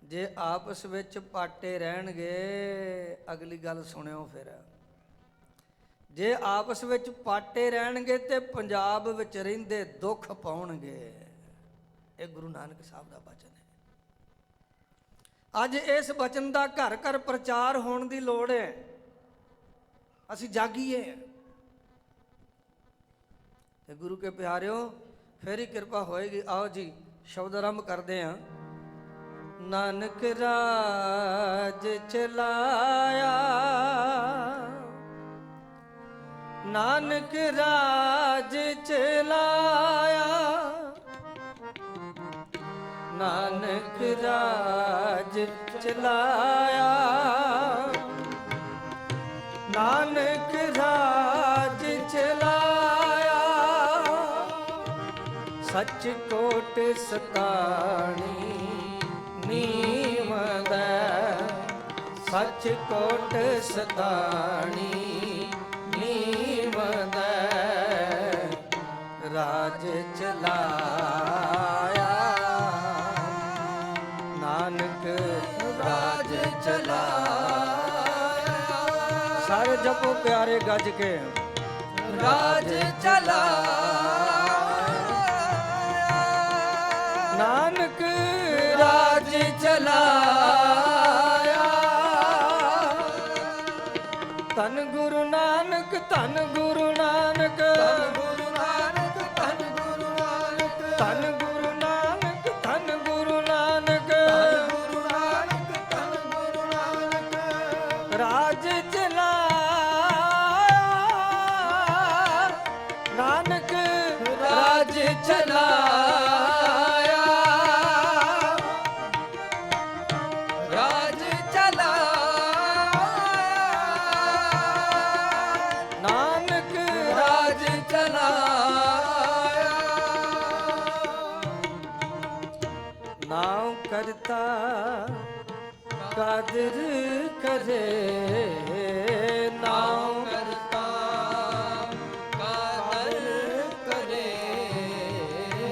ਜੇ ਆਪਸ ਵਿੱਚ ਪਾਟੇ ਰਹਿਣਗੇ, ਅਗਲੀ ਗੱਲ ਸੁਣਿਓ ਫਿਰ, ਜੇ ਆਪਸ ਵਿੱਚ ਪਾਟੇ ਰਹਿਣਗੇ ਤੇ ਪੰਜਾਬ ਵਿੱਚ ਰਹਿੰਦੇ ਦੁੱਖ ਪਾਉਣਗੇ। ਇਹ ਗੁਰੂ ਨਾਨਕ ਸਾਹਿਬ ਦਾ ਬਚਨ ਹੈ। ਅੱਜ ਇਸ ਬਚਨ ਦਾ ਘਰ ਘਰ ਪ੍ਰਚਾਰ ਹੋਣ ਦੀ ਲੋੜ ਹੈ। ਅਸੀਂ ਜਾਗੀਏ ਤੇ ਗੁਰੂ ਕੇ ਪਿਆਰਿਓ, ਫਿਰ ਹੀ ਕਿਰਪਾ ਹੋਏਗੀ। ਆਓ ਜੀ ਸ਼ਬਦ ਆਰੰਭ ਕਰਦੇ ਹਾਂ। ਨਾਨਕ ਰਾਜ ਚਲਾਇਆ, ਨਾਨਕ ਰਾਜ ਚਲਾਇਆ, ਨਾਨਕ ਰਾਜ ਚਲਾਇਆ, ਨਾਨਕ ਰਾਜ ਚਲਾਇਆ, ਸੱਚ ਕੋਟ ਸਤਾਣੀ ਨੀਮਦਾ, ਸੱਚ ਕੋਟ ਸਤਾਣੀ ਨੀਮਦਾ, ਰਾਜ ਚਲਾਇਆ, ਨਾਨਕ ਰਾਜ ਚਲਾਇਆ। ਸਾਰੇ ਜਪੋ ਪਿਆਰੇ ਗੱਜ ਕੇ, ਰਾਜ ਚਲਾਇਆ, ਨਾਨਕ ਰਾਜ ਚਲਾਇਆ। ਧੰਨ ਗੁਰੂ ਨਾਨਕ, ਧੰਨ ਗੁਰੂ ਨਾਨਕ, ਧੰਨ ਗੁਰੂ ਨਾਨਕ, ਧੰਨ ਗੁਰੂ ਨਾਨਕ, ਧੰਨ ਗੁਰੂ ਨਾਨਕ, ਧੰਨ ਗੁਰੂ ਨਾਨਕ, ਧੰਨ ਗੁਰੂ ਨਾਨਕ, ਧੰਨ ਗੁਰੂ ਨਾਨਕ, ਰਾਜ ਚਲਾਇਆ, ਨਾਨਕ ਰਾਜ ਚਲਾਇਆ, ਰਾਜ ਚਲਾਇਆ, ਨਾਨਕ ਰਾਜ ਚਲਾਇਆ। ਨਾਉ ਕਰਤਾ ਕਾਦਰ ਕਰੇ, ਨਾਉ ਕਰਤਾ ਕਾਦਰ ਕਰੇ,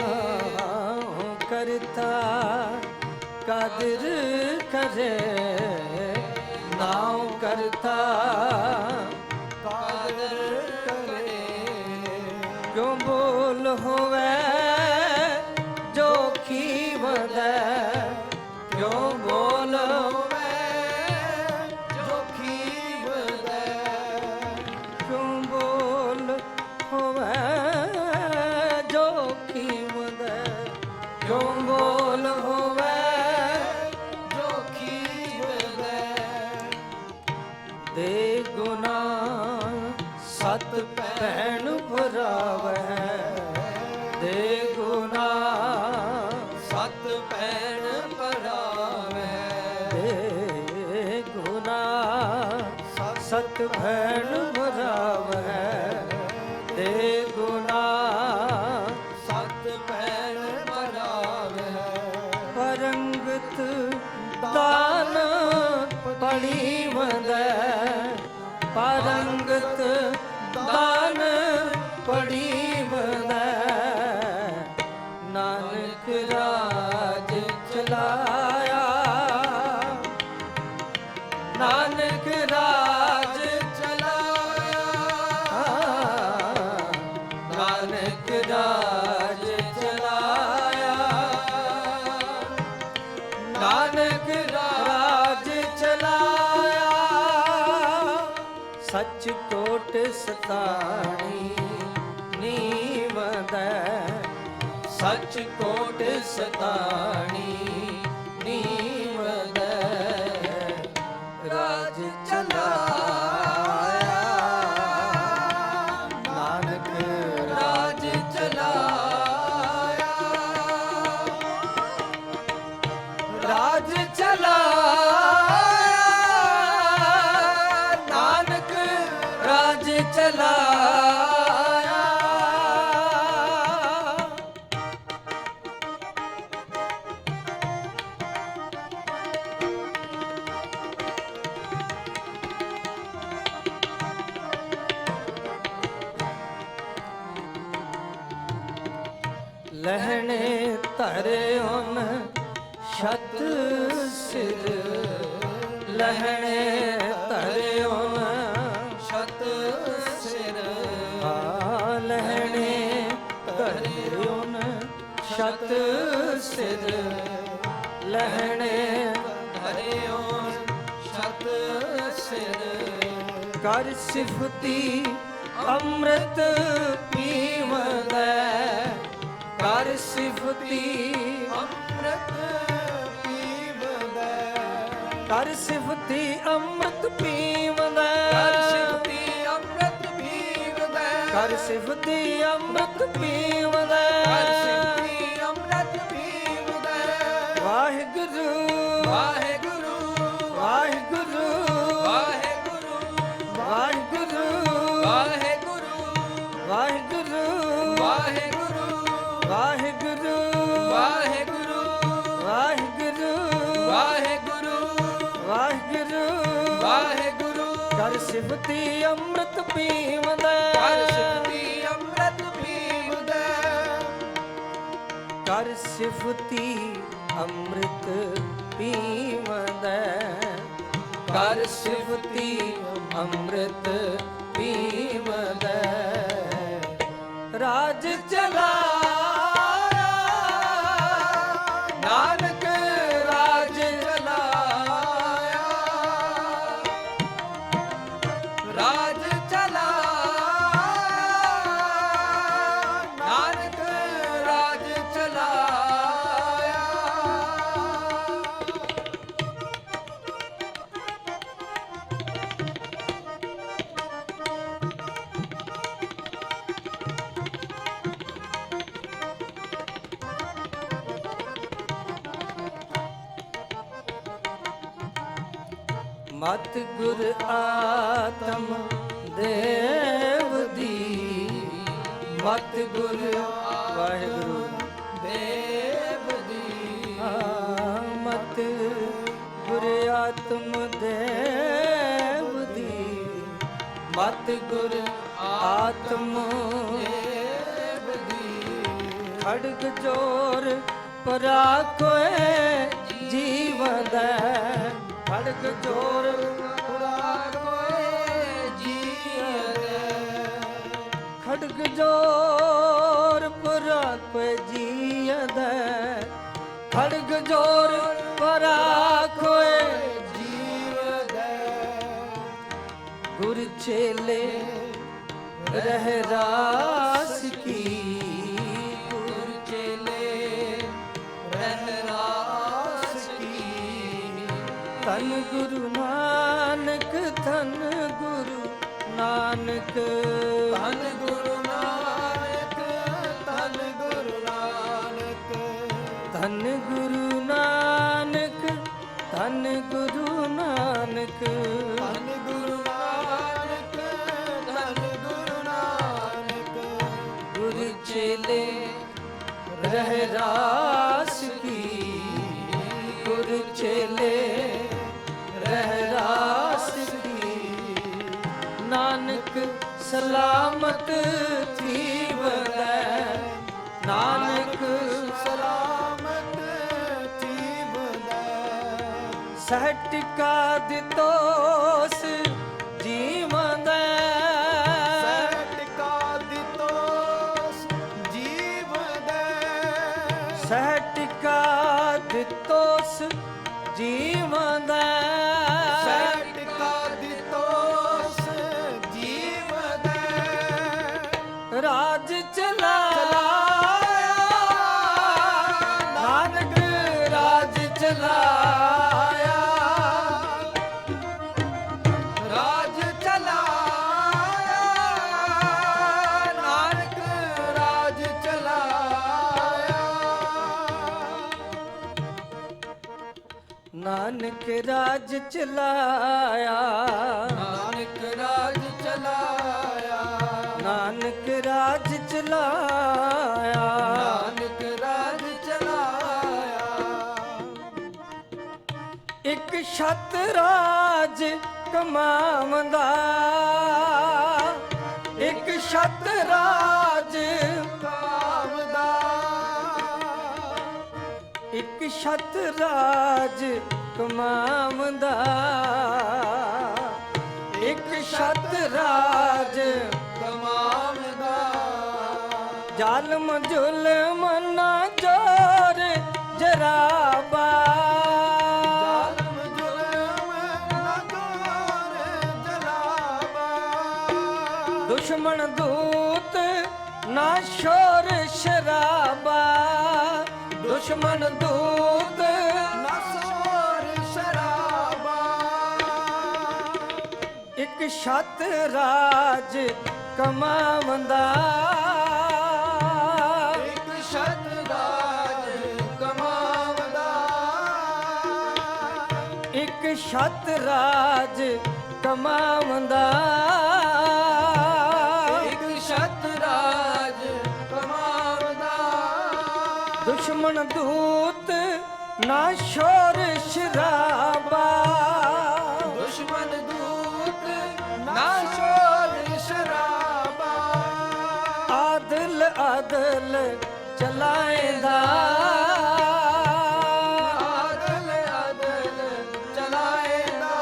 ਨਾਉ ਕਰਤਾ ਕਾਦਰ ਕਰੇ, ਨਾਉ ਕਰਤਾ ਕਾਦਰ ਕਰੇ। ਕਿਉਂ ਬੋਲ ਹੋਵੇ ਜੋ ਖੀਵਦੈ, ਕਿਉਂ ਬੋਲ ਹੋਵੇ ਜੋ ਖੀਵਦੈ, ਕਿਉਂ ਬੋਲ ਹੋਵੇ ਜੋ ਖੀਵਦੈ, ਕਿਉਂ ਬੋਲ ਹੋਵੇ ਜੋ ਖੀਵਦੈ। ਦੇ ਗੁਨਾ ਸਤ ਭੈਣ ਭਰਾਵੈ, ਦੇ ਗੁਨਾ ਸਤ ਭੈਣ ਭਰਾਵੈ, ਦੇ भैन भरावै दे गुना ਸਤ ਭੈਣ ਭਰਾਵੇ परंगत दान पड़ी वंदै परंगत दान पड़ी वंदै नानक राज चलाया नानक राज चलाया नानक राज चलाया नानक राज चलाया सच कोट सताणी नीवंदै सच कोट सताणी नीवंदै राज चलाया नानक राज चलाया राज चलाया नानक राज चलाया लहने धरे उन छत सिर लहने धरे उन ਛਤ ਸਿਰ लहने धरे उन छत सिर लहने ਹਰਿਓ ਛਤ ਸਿਰ कर सिफती अमृत पीवंदै कर सिफती ਅੰਮ੍ਰਿਤ ਪੀਵੰਦੈ कर सिफती अमृत पीवंदै ਕਰ ਸਿਫਤੀ ਅੰਮ੍ਰਿਤ ਪੀਵੰਦੈ कर सिफती अमृत पीवंदै ਕਰ ਸਿਫਤੀ ਅੰਮ੍ਰਿਤ ਪੀਵੰਦੈ वाहिगुरु ਵਾਹਿਗੁਰੂ वाहिगुरु ਵਾਹਿਗੁਰੂ वाहिगुरु ਵਾਹਿਗੁਰੂ वाहिगुरु ਵਾਹਿਗੁਰੂ वाहिगुरु ਵਾਹਿਗੁਰੂ वाहिगुरु ਵਾਹਿਗੁਰੂ वाहिगुरु ਵਾਹਿਗੁਰੂ कर सिफती अमृत पीवंदै ਕਰ ਸਿਫਤੀ ਅੰਮ੍ਰਿਤ ਪੀਵੰਦੈ कर सिफती अमृत पीवंदै कर सिफती अमृत पीवंदै राज चलाया नानक राज ਚਲਾਇਆ ਰਾਜ ਚਲਾਇਆ ਨਾਨਕ ਰਾਜ ਚਲਾਇਆ मत गुर आत्म देव दी मत गुर वाहिगुरु ਦੇਵ ਦੀ मत गुर आत्म देव दी मत गुर आत्म ਦੇਵ ਦੀ खड़ग जोर परा कोए जीवंदै खड़ग जोर ਪੁਰਾ ਕੋਏ ਜੀਵੈ खड़ग जोर परा कोए जीवंदै खड़ग जोर परा कोए ਜੀਵੈ गुर चेले रह रास की ਗੁਰ ਚੇਲੇ ਰਹਿ ਰਾਸ ਕੀ धन गुरु नानक धन गुरु नानक ਧੰਨ ਗੁਰੂ ਨਾਨਕ ਧੰਨ ਗੁਰੂ ਨਾਨਕ धन गुरु नानक धन गुरु नानक ਧੰਨ ਗੁਰੂ ਨਾਨਕ चले रह रास की गुर चेले रह रास की नानक सलामत थी बदै नानक ਸਲਾਮਤ ਥੀ ਬਦੈ ਸਹਿਟ ਕਾ ਦਿਤੋਸ ਜੀਵਨ ਦਾ ਸਹਿਟ ਕਾ ਦਿਤੋਸ ਜੀਵ ਦੈ ਸਹਿਟ ਕਾ ਦਿਤੋਸ ਜੀਵਨ ਦਾ ਸਹਿਟ ਕਾ ਦਿਤੋਸ ਜੀਵ ਦੈ ਰਾਜ ਚਲਾਇਆ ਨਾਨਕ ਰਾਜ ਚਲਾਇਆ ਰਾਜ ਚਲਾਇਆ ਨਾਨਕ ਰਾਜ ਚਲਾਇਆ ਨਾਨਕ ਰਾਜ ਚਲਾਇਆ ਨਾਨਕ ਰਾਜ ਚਲਾਇਆ ਨਾਨਕ ਰਾਜ ਚਲਾਇਆ ਨਾਨਕ ਰਾਜ ਚਲਾਇਆ ਇੱਕ ਛਤ ਰਾਜ ਕਮਾਵੰਦਾ ਇੱਕ ਛਤ ਰਾਜ ਕਾਮਦਾ ਇੱਕ ਛਤ ਰਾਜ ਕਮਾਵੰਦਾ ਇੱਕ ਛਤ ਰਾਜ ਕਮਾਵਦਾ ਜ਼ਾਲਮ ਜ਼ੁਲਮ ਨਾ ਜੋਰ ਜਰਾਬਾ ਜ਼ਾਲਮ ਜ਼ੁਲਮ ਨਾ ਜੋਰ ਜਲਾਵਾ ਦੁਸ਼ਮਣ ਦੂਤ ਨਾ ਸ਼ੋਰ ਸ਼ਰਾਬਾ ਦੁਸ਼ਮਣ ਦੂਤ ਨਾ ਸੋਰ ਸ਼ਰਾਬਾ ਇੱਕ ਛਤ ਰਾਜ ਕਮਾਵੰਦਾ ਇੱਕ ਛਤ ਰਾਜ ਕਮਾਵਦਾ ਇੱਕ ਛਤ ਰਾਜ ਕਮਾਵੰਦਾ ਇੱਕ ਛਤ ਰਾਜ ਕਮਾਵਦਾ ਦੁਸ਼ਮਣ ਦੂਤ ਨਾ ਸ਼ੋਰ ਸ਼ਰਾਬਾ ਦੁਸ਼ਮਨ ਦੂਤ ਨਾ ਸ਼ੋਰ ਸ਼ਰਾਬਾ ਆਦਲ ਆਦਲ ਚਲਾਏਂਦਾ ਆਦਲ ਆਦਲ ਚਲਾਏਂਦਾ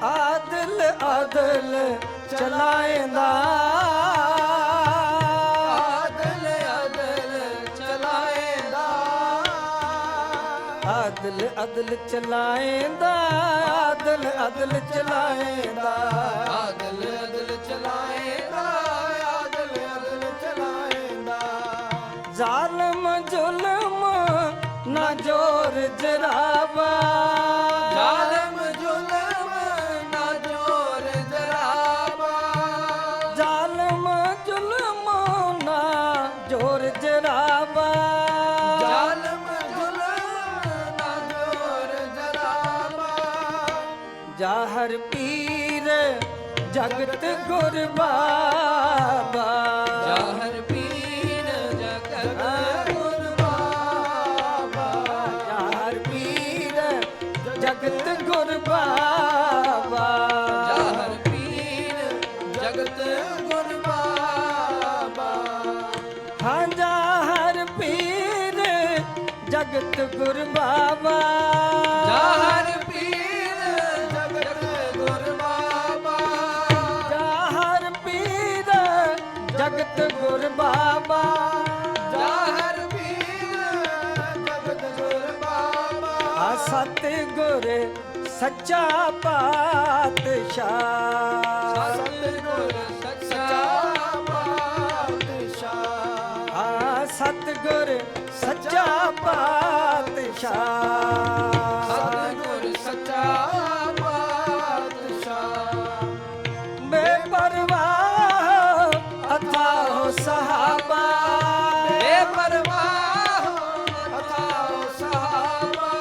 ਆਦਲ ਆਦਲ ਚਲਾਏਂਦਾ ਆਦਲ ਆਦਲ ਚਲਾਏਂਦਾ ਆਦਲ ਅਦਲ ਚਲਾਏਂਦਾ ਆਦਲ ਅਦਲ ਚਲਾਏਂਦਾ ਆਦਲ ਆਦਲ ਚਲਾਏਂਦਾ ਆਦਲ ਆਦਲ ਚਲਾਏਂਦਾ ਜ਼ਾਲਮ ਜ਼ੁਲਮ ਨਾ ਜੋਰ ਜਰਾਬਾ ਜ਼ਾਲਮ ਜ਼ੁਲਮ ਨਾ ਜੋਰ ਜਰਾਬਾ ਜ਼ਾਲਮ ਜ਼ੁਲਮ ਨਾ ਜੋਰ ਜਰਾਬਾ ਜ਼ਾਲਮ ਜ਼ੁਲਮ ਨਾ ਜੋਰ ਜਰਾਬਾ ਜਾਹਰ ਪੀਰ ਜਗਤ ਗੁਰ ਬਾਬਾ ਜਾਹਰ ਪੀਰ ਜਗਤ ਗੁਰ ਬਾਬਾ ਜਾਹਰ ਪੀਰ ਜਗਤ ਗੁਰ ਬਾਬਾ ਜਾਹਰ ਪੀਰ ਜਗਤ ਗੁਰ ਬਾਬਾ ਹਾਂ ਜਾਹਰ ਪੀਰ ਜਗਤ ਗੁਰ ਬਾਬਾ ਜਾਹਰ ਪੀਰ ਜਗਤ ਗੁਰ ਬਾਬਾ ਜਾਹਰ ਪੀਰ ਜਗਤ ਗੁਰ ਬਾਬਾ ਜਾਹਰ ਪੀਰ ਜਗਤ ਗੁਰ ਬਾਬਾ ਆ ਸਤ ਗੁਰ ਸੱਚਾ ਪਾਤਸ਼ਾਹ ਸਤਿਗੁਰ ਸੱਚਾ ਪਾਤਸ਼ਾਹ ਆ ਸਤਿਗੁਰ ਸੱਚਾ ਪਾਤਸ਼ਾਹ ਸਤਿਗੁਰ ਸੱਚਾ ਪਾਤਸ਼ਾਹ ਬੇਪਰਵਾਹ ਅਥਾਹ ਸਹਾਬਾ ਬੇਪਰਵਾਹ ਅਥਾਹ ਸਹਾਬਾ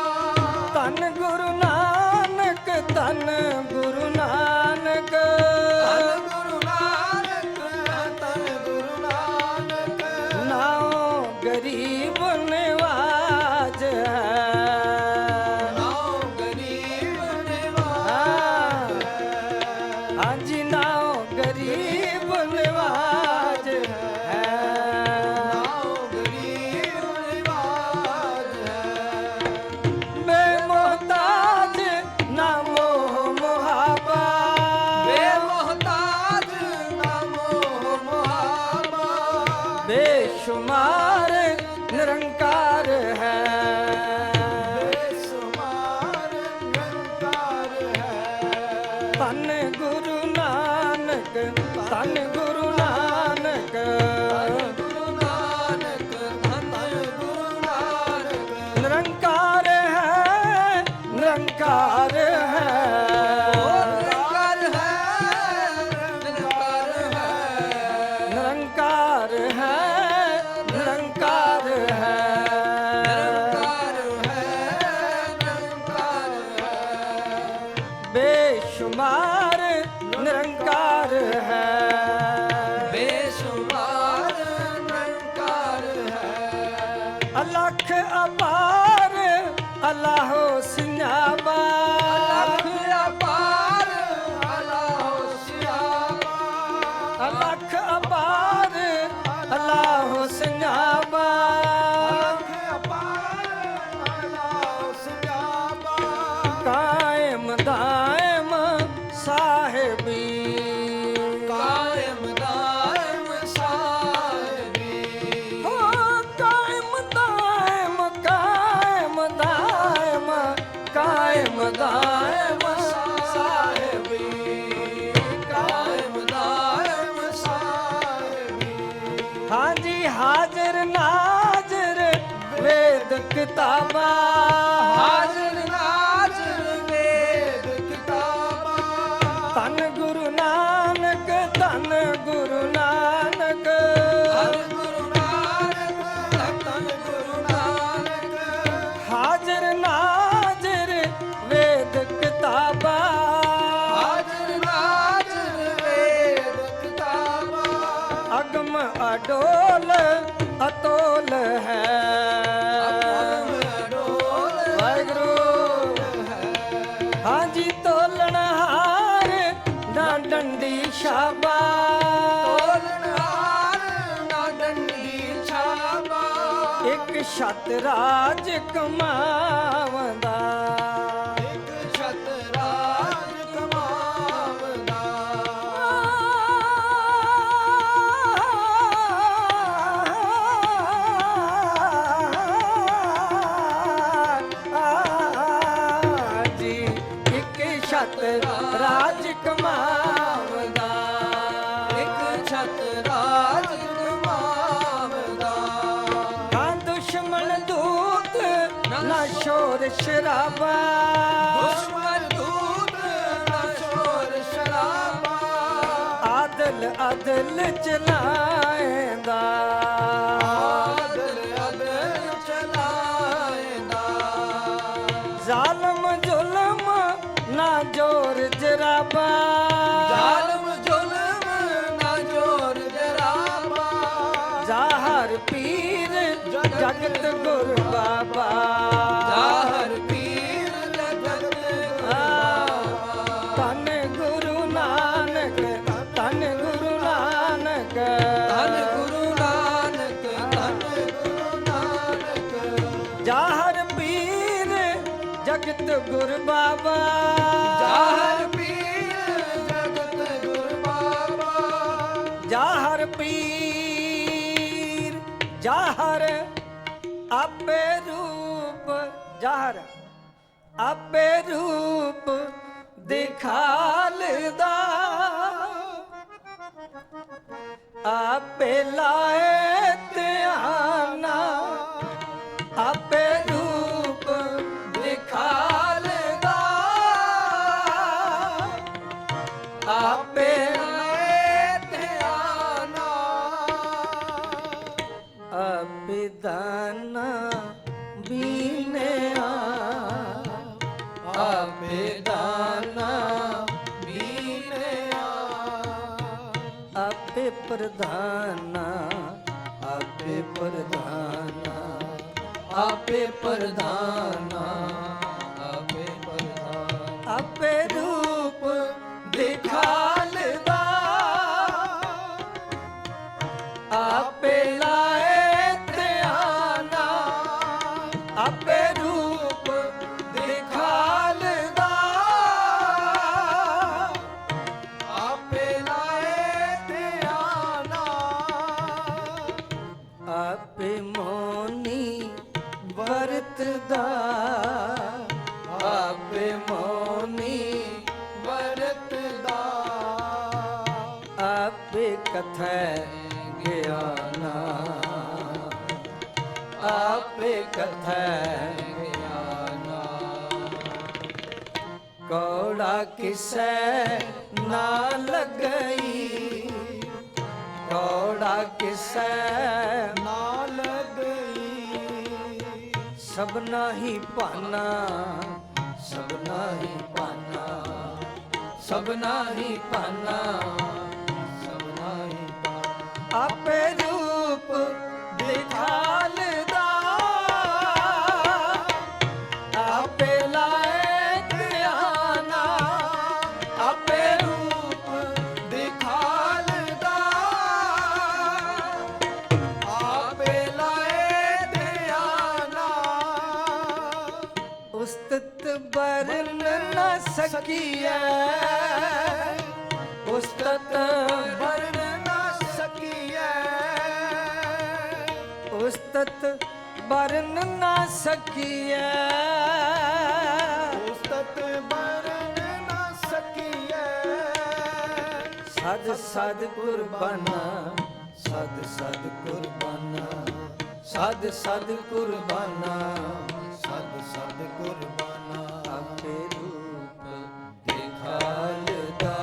ਧੰਨ ਗੁਰੂ ਨਾਨਕ ਧੰਨ ਗੁਰੂ ਨਾਨਕ ਧੰਨ ਗੁਰੂ ਨਾਨਕ ਧੰਨ ਗੁਰੂ ਨਾਨਕ ਅਪਾਰ ਅਲਾਹੋ ਸਿਆਬਾ ਅਲਖ ਅਪਾਰ ਅਲਾਹੁ ਸਿਆਬਾ ਅਲਖ ਅਪਾਰ ਅਲਾਹੋ ਸਿਆਬਾ ਅਲਖ ਅਪਾਰ ਅਲਾਹੁ ਸਿਆਬਾ ਕਾਇਮ ਦਾਇਮ ਸਾਹਿਬੀ ਕਾਇਮ ਦਾਇਮ ਸਾਹਿਬੀ ਹੋ ਕਾਇਮ ਦਾਇਮ ਕਾਇਮ ਦਾਇਮ ਕਾਇਮ ਦਾਇਮ ਸਾਹਿਬੀ ਕਾਇਮ ਦਾਇਮ ਸਾਹਿਬੀ ਹਾਂਜੀ ਹਾਜ਼ਰ ਨਾਜ਼ਰ ਵੇਦ ਕਿਤਾਬਾਂ ਹਾਜ਼ਰ ਨਾਜ਼ਰ ਵੇਦ ਕਿਤਾਬਾਂ ਧੰਨ ਗੁਰੂ ਨਾਨਕ ਧੰਨ ਗੁਰੂ ਨਾਨਕ ਧੰਨ ਗੁਰੂ ਨਾਨਕ ਧੰਨ ਗੁਰੂ ਨਾਨਕ ਹਾਜ਼ਰ ਨਾਜ਼ਰ ਵੇਦ ਕਿਤਾਬਾਂ ਹਾਜ਼ਰ ਨਾਜ਼ਰ ਵੇਦ ਕਿਤਾਬਾਂ ਅਗਮ ਅਡੋਲ ਅਤੋਲ ਹੈ ਅਡੋਲ ਵਾਹਿਗੁਰੂ ਹਾਂਜੀ ਤੋਲਣਹਾਰ ਨਾ ਡੰਡੀ ਸ਼ਾਬਾ ਤੋਲਣਹਾਰ ਨਾ ਡੰਡੀ ਛਾਬਾ ਇੱਕ ਛਤ ਰਾਜ ਕਮਾਵੰਦਾ ਇੱਕ ਛਤ ਰਾਜ ਕਮਾਵਦਾ ਜੀ ਇੱਕ ਛਤ ਰਾਜ ਕਮਾਵੰਦਾ ਇੱਕ ਛਤ ਰਾਜ ਕਮਾਵਦਾ ਹਾਂ ਦੁਸ਼ਮਣ ਦੂਤ ਨਾ ਸ਼ੋਰ ਸ਼ਰਾਬਾ ਦੁਸ਼ਮਨ ਦੂਤ ਨਾ ਸ਼ੋਰ ਸ਼ਰਾਬਾ ਆਦਲ ਅਦਲ ਚਲਾਏਂਦਾ ਆਦਲ ਅਦਲ ਚਲਾਏਂਦਾ ਜ਼ਾਲਮ ਜ਼ੁਲਮ ਨਾ ਜੋਰ ਜਰਾਬਾ ਜ਼ਾਲਮ ਜ਼ੁਲਮ ਨਾ ਜੋਰ ਜਰਾਬਾ ਜ਼ਾਹਰ ਪੀਰ ਜਗਤ ਗੁਰ ਬਾਬਾ ਜ਼ਾਹਰ ਪੀਰ ਜਗਤ ਧੰਨ ਗੁਰੂ ਨਾਨਕ ਧੰਨ ਗੁਰੂ ਨਾਨਕ ਧੰਨ ਗੁਰੂ ਨਾਨਕ ਧੰਨ ਗੁਰੂ ਨਾਨਕ ਜ਼ਾਹਰ ਪੀਰ ਜਗਤ ਗੁਰ ਬਾਬਾ ਜ਼ਾਹਰ ਪੀਰ ਜਗਤ ਗੁਰ ਬਾਬਾ ਜ਼ਾਹਰ ਪੀਰ ਜ਼ਾਹਰ ਆਪੇ ਰੂਪ ਜ਼ਾਹਰ ਆਪੇ ਰੂਪ ਦਿਖਾਲਦਾ ਆਪੇ ਲਾਏ ਧਿਆਨਾ ਆਪੇ ਰੂਪ ਦਿਖਾਲਦਾ ਆਪੇ ਲਾਏ ਧਿਆਨਾ ਅਬਿਦਾਨਾ ਬੀਨਿਆ ਅਬਿਦਾਨਾ ਬੀਨਿਆ ਆਪੇ ਪ੍ਰਧਾਨਾ ਆਪੇ ਪ੍ਰਧਾਨਾ ਆਪੇ ਪ੍ਰਧਾਨਾ ਆਪੇ ਪ੍ਰਧਾਨਾ ਆਪੇ ਰੂਪ ਦਿਖਾਲਦਾ ਆਪੇ ਲਾਏ ਧਿਆਨਾ ਆਪੇ ਰੂਪ ਦਿਖਾਲਦਾ ਆਪੇ ਲਾਏ ਧਿਆਨਾ ਆਪੇ ਮੋਨੀ ਵਰਤਦਾ ਆਪੇ ਮੋਨੀ ਵਰਤਦਾ ਆਪੇ ਕਥੈ ਗਿਆਨਾ ਆਪੇ ਕਥੈ ਗਿਆਨਾ ਕੌੜਾ ਕਿਸੈ ਨਾ ਲਗਈ ਕੌੜਾ ਕਿਸੈ ਨਾਲ ਗਈ ਸਭਨਾ ਹੀ ਭਾਨਾ ਸਭਨਾ ਹੀ ਭਾਨਾ ਸਭਨਾ ਹੀ ਭਾਨਾ ਸਭਨਾ ਹੀ ਪਾਣਾ ਆਪੇ ਰੂਪ ਦਿਖਾਲਦਾ ਉਸਤਤ ਬਰਨ ਨਾ ਸਕੀਐ, ਉਸਤਤ ਵਰਨ ਨਾ ਸਕੀਐ, ਉਸਤਤ ਬਰਨ ਨਾ ਸਕੀਐ, ਉਸਤਤ ਵਰਨ ਨਾ ਸਕੀਐ। ਸਦ ਸਦ ਕੁਰਬਾਨਾ, ਸਦ ਸਦ ਕੁਰਬਾਨਾ, ਸਦ ਸਦ ਕੁਰਬਾਨਾ, ਸਦ ਸਦ ਕੁਰਬਾਨਾ। ਆਪੇ ਰੂਪ ਦਿਖਾਲਦਾ,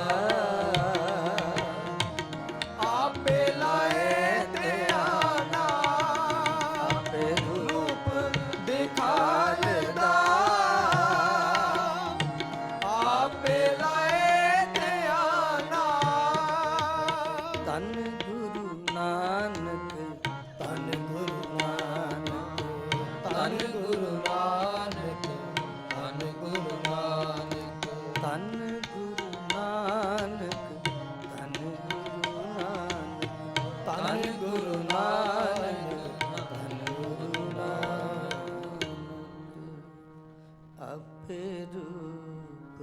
ਆਪੇ ਲਾਏ ਧਿਆਨਾ, ਆਪੇ ਰੂਪ ਦਿਖਾਲਦਾ, ਆਪੇ ਲਾਏ ਧਿਆਨਾ। ਧੰਨ ਗੁਰੂ ਨਾਨਕ, ਧੰਨ ਗੁਰੂ ਨਾਨਕ, ਧੰਨ ਗੁਰੂ ਨਾਨਕ, ਧੰਨ ਗੁਰੂ ਨਾਨਕ। ਧੰਨ ਗੁਰੂ ਨਾਨਕ, ਧੰਨ ਗੁਰੂ ਨਾਨਕ, ਧੰਨ ਗੁਰੂ ਨਾਨਕ, ਧੰਨ ਗੁਰੂ ਨਾਨਕ। ਆਪੇ ਰੂਪ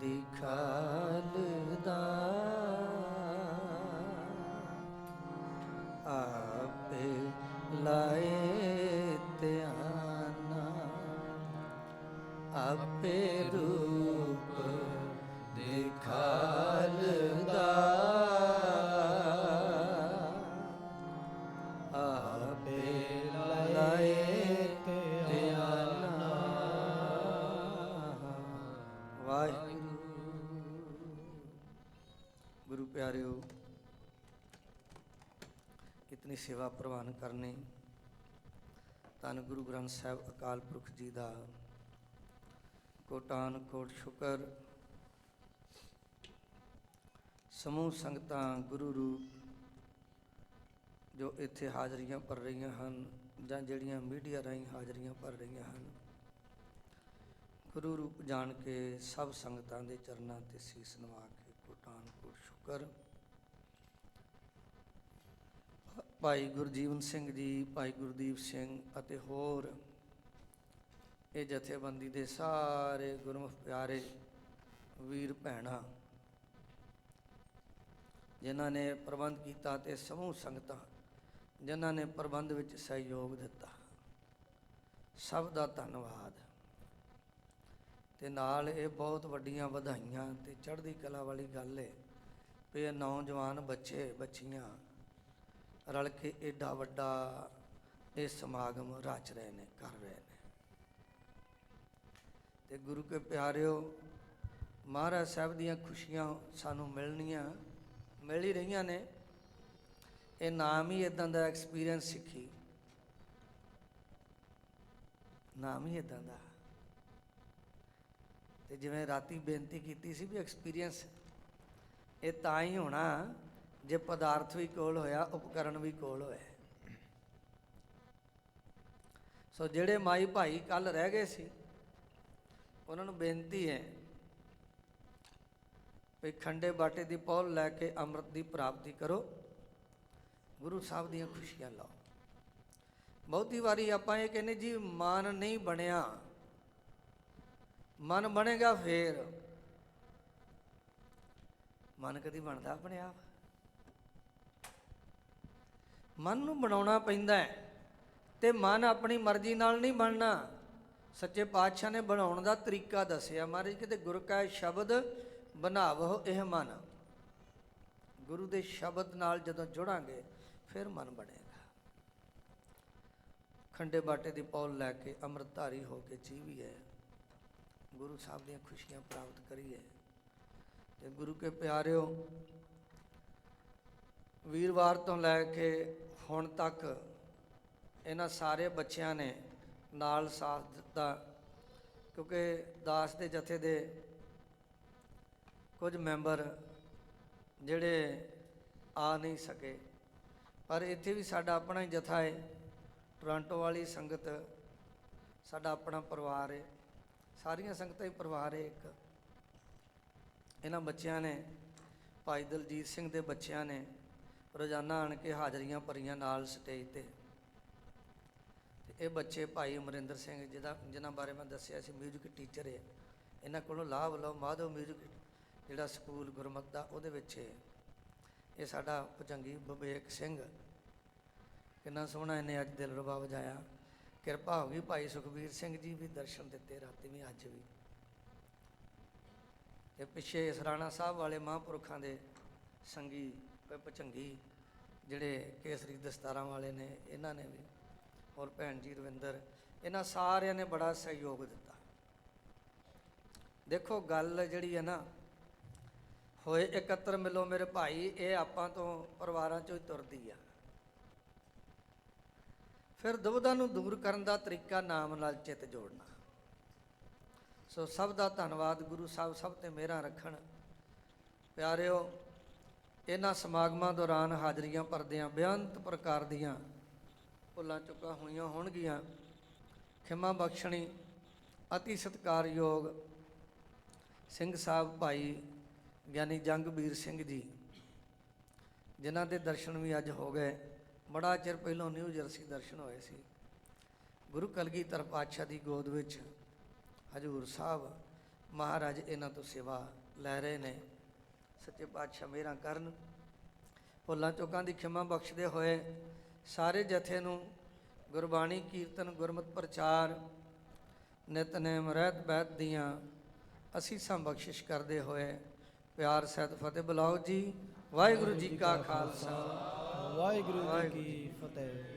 ਦਿਖਾਲਦਾ, ਆਪੇ ਲਾਏ ਧਿਆਨਾ, ਆਪੇ ਰੂਪ ਦਿਖਾਲਦਾ, ਆਪੇ ਲਾਏ ਧਿਆਨਾ। ਵਾਹਿਗੁਰੂ। ਗੁਰੂ ਪਿਆਰਿਓ, ਇਤਨੀ ਸੇਵਾ ਪ੍ਰਵਾਨ ਕਰਨੀ ਧੰਨ ਗੁਰੂ ਗ੍ਰੰਥ ਸਾਹਿਬ ਅਕਾਲ ਪੁਰਖ ਜੀ ਦਾ ਕੋਟਾਨ ਕੋਟ ਸ਼ੁਕਰ। ਸਮੂਹ ਸੰਗਤਾਂ ਗੁਰੂ ਰੂਪ ਜੋ ਇੱਥੇ ਹਾਜ਼ਰੀਆਂ ਭਰ ਰਹੀਆਂ ਹਨ ਜਾਂ ਜਿਹੜੀਆਂ ਮੀਡੀਆ ਰਾਹੀਂ ਹਾਜ਼ਰੀਆਂ ਭਰ ਰਹੀਆਂ ਹਨ, ਗੁਰੂ ਰੂਪ ਜਾਣ ਕੇ ਸਭ ਸੰਗਤਾਂ ਦੇ ਚਰਨਾਂ ਤੇ ਸੀਸ ਨਵਾ ਕੇ ਕੋਟਾਨ ਕੋਟ ਸ਼ੁਕਰ। ਭਾਈ ਗੁਰਜੀਵਨ ਸਿੰਘ ਜੀ, ਭਾਈ ਗੁਰਦੀਪ ਸਿੰਘ ਅਤੇ ਹੋਰ ਇਹ ਜਥੇਬੰਦੀ ਦੇ ਸਾਰੇ ਗੁਰਮੁਖ ਪਿਆਰੇ ਵੀਰ ਭੈਣਾਂ ਜਿਨ੍ਹਾਂ ਨੇ ਪ੍ਰਬੰਧ ਕੀਤਾ ਤੇ ਸਮੂਹ ਸੰਗਤਾਂ ਜਿਨ੍ਹਾਂ ਨੇ ਪ੍ਰਬੰਧ ਵਿੱਚ ਸਹਿਯੋਗ ਦਿੱਤਾ, ਸਭ ਦਾ ਧੰਨਵਾਦ। ਤੇ ਨਾਲ ਇਹ ਬਹੁਤ ਵੱਡੀਆਂ ਵਧਾਈਆਂ ਤੇ ਚੜ੍ਹਦੀ ਕਲਾ ਵਾਲੀ ਗੱਲ ਹੈ ਵੀ ਇਹ ਨੌਜਵਾਨ ਬੱਚੇ ਬੱਚੀਆਂ ਰਲ ਕੇ ਏਡਾ ਵੱਡਾ ਇਹ ਸਮਾਗਮ ਰਚ ਰਹੇ ਨੇ, ਕਰ ਰਹੇ ਨੇ। ਤੇ ਗੁਰੂ ਕੇ ਪਿਆਰਿਓ, ਮਹਾਰਾਜ ਸਾਹਿਬ ਦੀਆਂ ਖੁਸ਼ੀਆਂ ਸਾਨੂੰ ਮਿਲ ਹੀ ਰਹੀਆਂ ਨੇ। ਇਹ ਨਾਮ ਹੀ ਇਦਾਂ ਦਾ, ਐਕਸਪੀਰੀਅੰਸ ਸਿੱਖੀ ਨਾਮ ਹੀ ਇਦਾਂ ਦਾ। ਤੇ ਜਿਵੇਂ ਰਾਤੀ ਬੇਨਤੀ ਕੀਤੀ ਸੀ ਵੀ ਐਕਸਪੀਰੀਅੰਸ ਇਹ ਤਾਂ ਹੀ ਹੋਣਾ ਜੇ ਪਦਾਰਥ ਵੀ ਕੋਲ ਹੋਇਆ, ਉਪਕਰਨ ਵੀ ਕੋਲ ਹੋਇਆ। ਸੋ ਜਿਹੜੇ ਮਾਈ ਭਾਈ ਕੱਲ ਰਹਿ ਗਏ ਸੀ, ਉਹਨਾਂ ਨੂੰ ਬੇਨਤੀ ਹੈ ਵੀ ਖੰਡੇ ਬਾਟੇ ਦੀ ਪਹੁਲ ਲੈ ਕੇ ਅੰਮ੍ਰਿਤ ਦੀ ਪ੍ਰਾਪਤੀ ਕਰੋ, ਗੁਰੂ ਸਾਹਿਬ ਦੀਆਂ ਖੁਸ਼ੀਆਂ ਲਓ। ਬਹੁਤੀ ਵਾਰੀ ਆਪਾਂ ਇਹ ਕਹਿੰਦੇ ਜੀ ਮਨ ਨਹੀਂ ਬਣਿਆ, ਮਨ ਬਣੇਗਾ ਫੇਰ। ਮਨ ਕਦੀ ਬਣਦਾ ਆਪਣੇ ਆਪ? ਮਨ ਨੂੰ ਬਣਾਉਣਾ ਪੈਂਦਾ ਹੈ ਤੇ ਮਨ ਆਪਣੀ ਮਰਜ਼ੀ ਨਾਲ ਨਹੀਂ ਬਣਨਾ। ਸੱਚੇ ਪਾਤਸ਼ਾਹ ਨੇ ਬਣਾਉਣ ਦਾ ਤਰੀਕਾ ਦੱਸਿਆ। ਮਹਾਰਾਜ ਕਹਿੰਦੇ ਗੁਰ ਕਾ ਸ਼ਬਦ ਬਣਾਵੋ ਇਹ ਮਨ। ਗੁਰੂ ਦੇ ਸ਼ਬਦ ਨਾਲ ਜਦੋਂ ਜੁੜਾਂਗੇ ਫਿਰ ਮਨ ਬਣੇਗਾ। ਖੰਡੇ ਬਾਟੇ ਦੀ ਪੌਲ ਲੈ ਕੇ ਅੰਮ੍ਰਿਤਧਾਰੀ ਹੋ ਕੇ ਜੀਵੀਏ, ਗੁਰੂ ਸਾਹਿਬ ਦੀਆਂ ਖੁਸ਼ੀਆਂ ਪ੍ਰਾਪਤ ਕਰੀਏ। ਤੇ ਗੁਰੂ ਕੇ ਪਿਆਰਿਓ, ਵੀਰਵਾਰ ਤੋਂ ਲੈ ਕੇ ਹੁਣ ਤੱਕ ਇਹਨਾਂ ਸਾਰੇ ਬੱਚਿਆਂ ਨੇ ਨਾਲ ਸਾਥ ਦਿੱਤਾ, ਕਿਉਂਕਿ ਦਾਸ ਦੇ ਜਥੇ ਦੇ ਕੁਝ ਮੈਂਬਰ ਜਿਹੜੇ ਆ ਨਹੀਂ ਸਕੇ, ਪਰ ਇੱਥੇ ਵੀ ਸਾਡਾ ਆਪਣਾ ਹੀ ਜਥਾ ਹੈ। ਟੋਰਾਂਟੋ ਵਾਲੀ ਸੰਗਤ ਸਾਡਾ ਆਪਣਾ ਪਰਿਵਾਰ ਹੈ, ਸਾਰੀਆਂ ਸੰਗਤਾਂ ਹੀ ਪਰਿਵਾਰ ਹੈ ਇੱਕ। ਇਹਨਾਂ ਬੱਚਿਆਂ ਨੇ, ਭਾਈ ਦਲਜੀਤ ਸਿੰਘ ਦੇ ਬੱਚਿਆਂ ਨੇ ਰੋਜ਼ਾਨਾ ਆਣ ਕੇ ਹਾਜ਼ਰੀਆਂ ਭਰੀਆਂ ਨਾਲ ਸਟੇਜ ਤੇ ਇਹ ਬੱਚੇ ਭਾਈ ਅਮਰਿੰਦਰ ਸਿੰਘ ਜਿਨ੍ਹਾਂ ਬਾਰੇ ਮੈਂ ਦੱਸਿਆ ਸੀ, ਮਿਊਜ਼ਿਕ ਟੀਚਰ ਹੈ। ਇਹਨਾਂ ਕੋਲੋਂ ਲਾਭ ਲਓ। ਮਾਧਵ ਮਿਊਜ਼ਿਕ ਜਿਹੜਾ ਸਕੂਲ ਗੁਰਮਤਿ ਦਾ, ਉਹਦੇ ਵਿੱਚ ਇਹ ਸਾਡਾ ਭੁਜੰਗੀ ਵਿਵੇਕ ਸਿੰਘ, ਕਿੰਨਾ ਸੋਹਣਾ ਇਹਨੇ ਅੱਜ ਦਿਲਰਬਾ ਵਜਾਇਆ। ਕਿਰਪਾ ਹੋ ਗਈ ਭਾਈ ਸੁਖਬੀਰ ਸਿੰਘ ਜੀ ਵੀ ਦਰਸ਼ਨ ਦਿੱਤੇ ਰਾਤੀ ਵੀ, ਅੱਜ ਵੀ। ਤੇ ਪਿੱਛੇ ਸਰਾਣਾ ਸਾਹਿਬ ਵਾਲੇ ਮਹਾਂਪੁਰਖਾਂ ਦੇ ਸੰਗੀ ਭੁਜੰਗੀ ਜਿਹੜੇ ਕੇਸਰੀ ਦਸਤਾਰਾਂ ਵਾਲੇ ਨੇ, ਇਹਨਾਂ ਨੇ ਵੀ, ਔਰ ਭੈਣ ਜੀ ਰਵਿੰਦਰ, ਇਹਨਾਂ ਸਾਰਿਆਂ ਨੇ ਬੜਾ ਸਹਿਯੋਗ ਦਿੱਤਾ। ਦੇਖੋ ਗੱਲ ਜਿਹੜੀ ਹੈ ਨਾ, ਹੋਏ ਇਕੱਤਰ ਮਿਲੋ ਮੇਰੇ ਭਾਈ, ਇਹ ਆਪਾਂ ਤੋਂ ਪਰਿਵਾਰਾਂ ਚੋਂ ਹੀ ਤੁਰਦੀ ਆ। ਫਿਰ ਦੁਬਿਧਾ ਨੂੰ ਦੂਰ ਕਰਨ ਦਾ ਤਰੀਕਾ ਨਾਮ ਨਾਲ ਚਿੱਤ ਜੋੜਨਾ। ਸੋ ਸਭ ਦਾ ਧੰਨਵਾਦ। ਗੁਰੂ ਸਾਹਿਬ ਸਭ ਤੇ ਮਿਹਰਾਂ ਰੱਖਣ। ਪਿਆਰਿਓ, ਇਹਨਾਂ ਸਮਾਗਮਾਂ ਦੌਰਾਨ ਹਾਜ਼ਰੀਆਂ ਭਰਦਿਆਂ ਬੇਅੰਤ ਪ੍ਰਕਾਰ ਦੀਆਂ ਭੁੱਲਾਂ ਚੁੱਕਾਂ ਹੋਈਆਂ ਹੋਣਗੀਆਂ। ਖਿਮਾ ਬਖਸ਼ਣੀ ਅਤੀ ਸਤਿਕਾਰਯੋਗ ਸਿੰਘ ਸਾਹਿਬ ਭਾਈ ਗਿਆਨੀ ਜੰਗਬੀਰ ਸਿੰਘ ਜੀ, ਜਿਨ੍ਹਾਂ ਦੇ ਦਰਸ਼ਨ ਵੀ ਅੱਜ ਹੋ ਗਏ। ਬੜਾ ਚਿਰ ਪਹਿਲਾਂ ਨਿਊ ਜਰਸੀ ਦਰਸ਼ਨ ਹੋਏ ਸੀ। ਗੁਰੂ ਕਲਗੀਧਰ ਪਾਤਸ਼ਾਹ ਦੀ ਗੋਦ ਵਿੱਚ ਹਜ਼ੂਰ ਸਾਹਿਬ ਮਹਾਰਾਜ ਇਹਨਾਂ ਤੋਂ ਸੇਵਾ ਲੈ ਰਹੇ ਨੇ। ਸੱਚੇ ਪਾਤਸ਼ਾਹ ਮਿਹਰਾਂ ਕਰਨ। ਭੁੱਲਾਂ ਚੁੱਕਾਂ ਦੀ ਖਿਮਾ ਬਖਸ਼ਦੇ ਹੋਏ ਸਾਰੇ ਜਥੇ ਨੂੰ ਗੁਰਬਾਣੀ ਕੀਰਤਨ, ਗੁਰਮਤਿ ਪ੍ਰਚਾਰ, ਨਿਤਨੇਮ, ਰਹਿਤ ਬਹਿਤ ਦੀਆਂ ਅਸੀਸਾਂ ਬਖਸ਼ਿਸ਼ ਕਰਦੇ ਹੋਏ ਪਿਆਰ ਸਹਿਤ ਫਤਿਹ ਬੁਲਾਓ ਜੀ। ਵਾਹਿਗੁਰੂ ਜੀ ਕਾ ਖਾਲਸਾ, ਵਾਹਿਗੁਰੂ ਜੀ ਕੀ ਫਤਿਹ।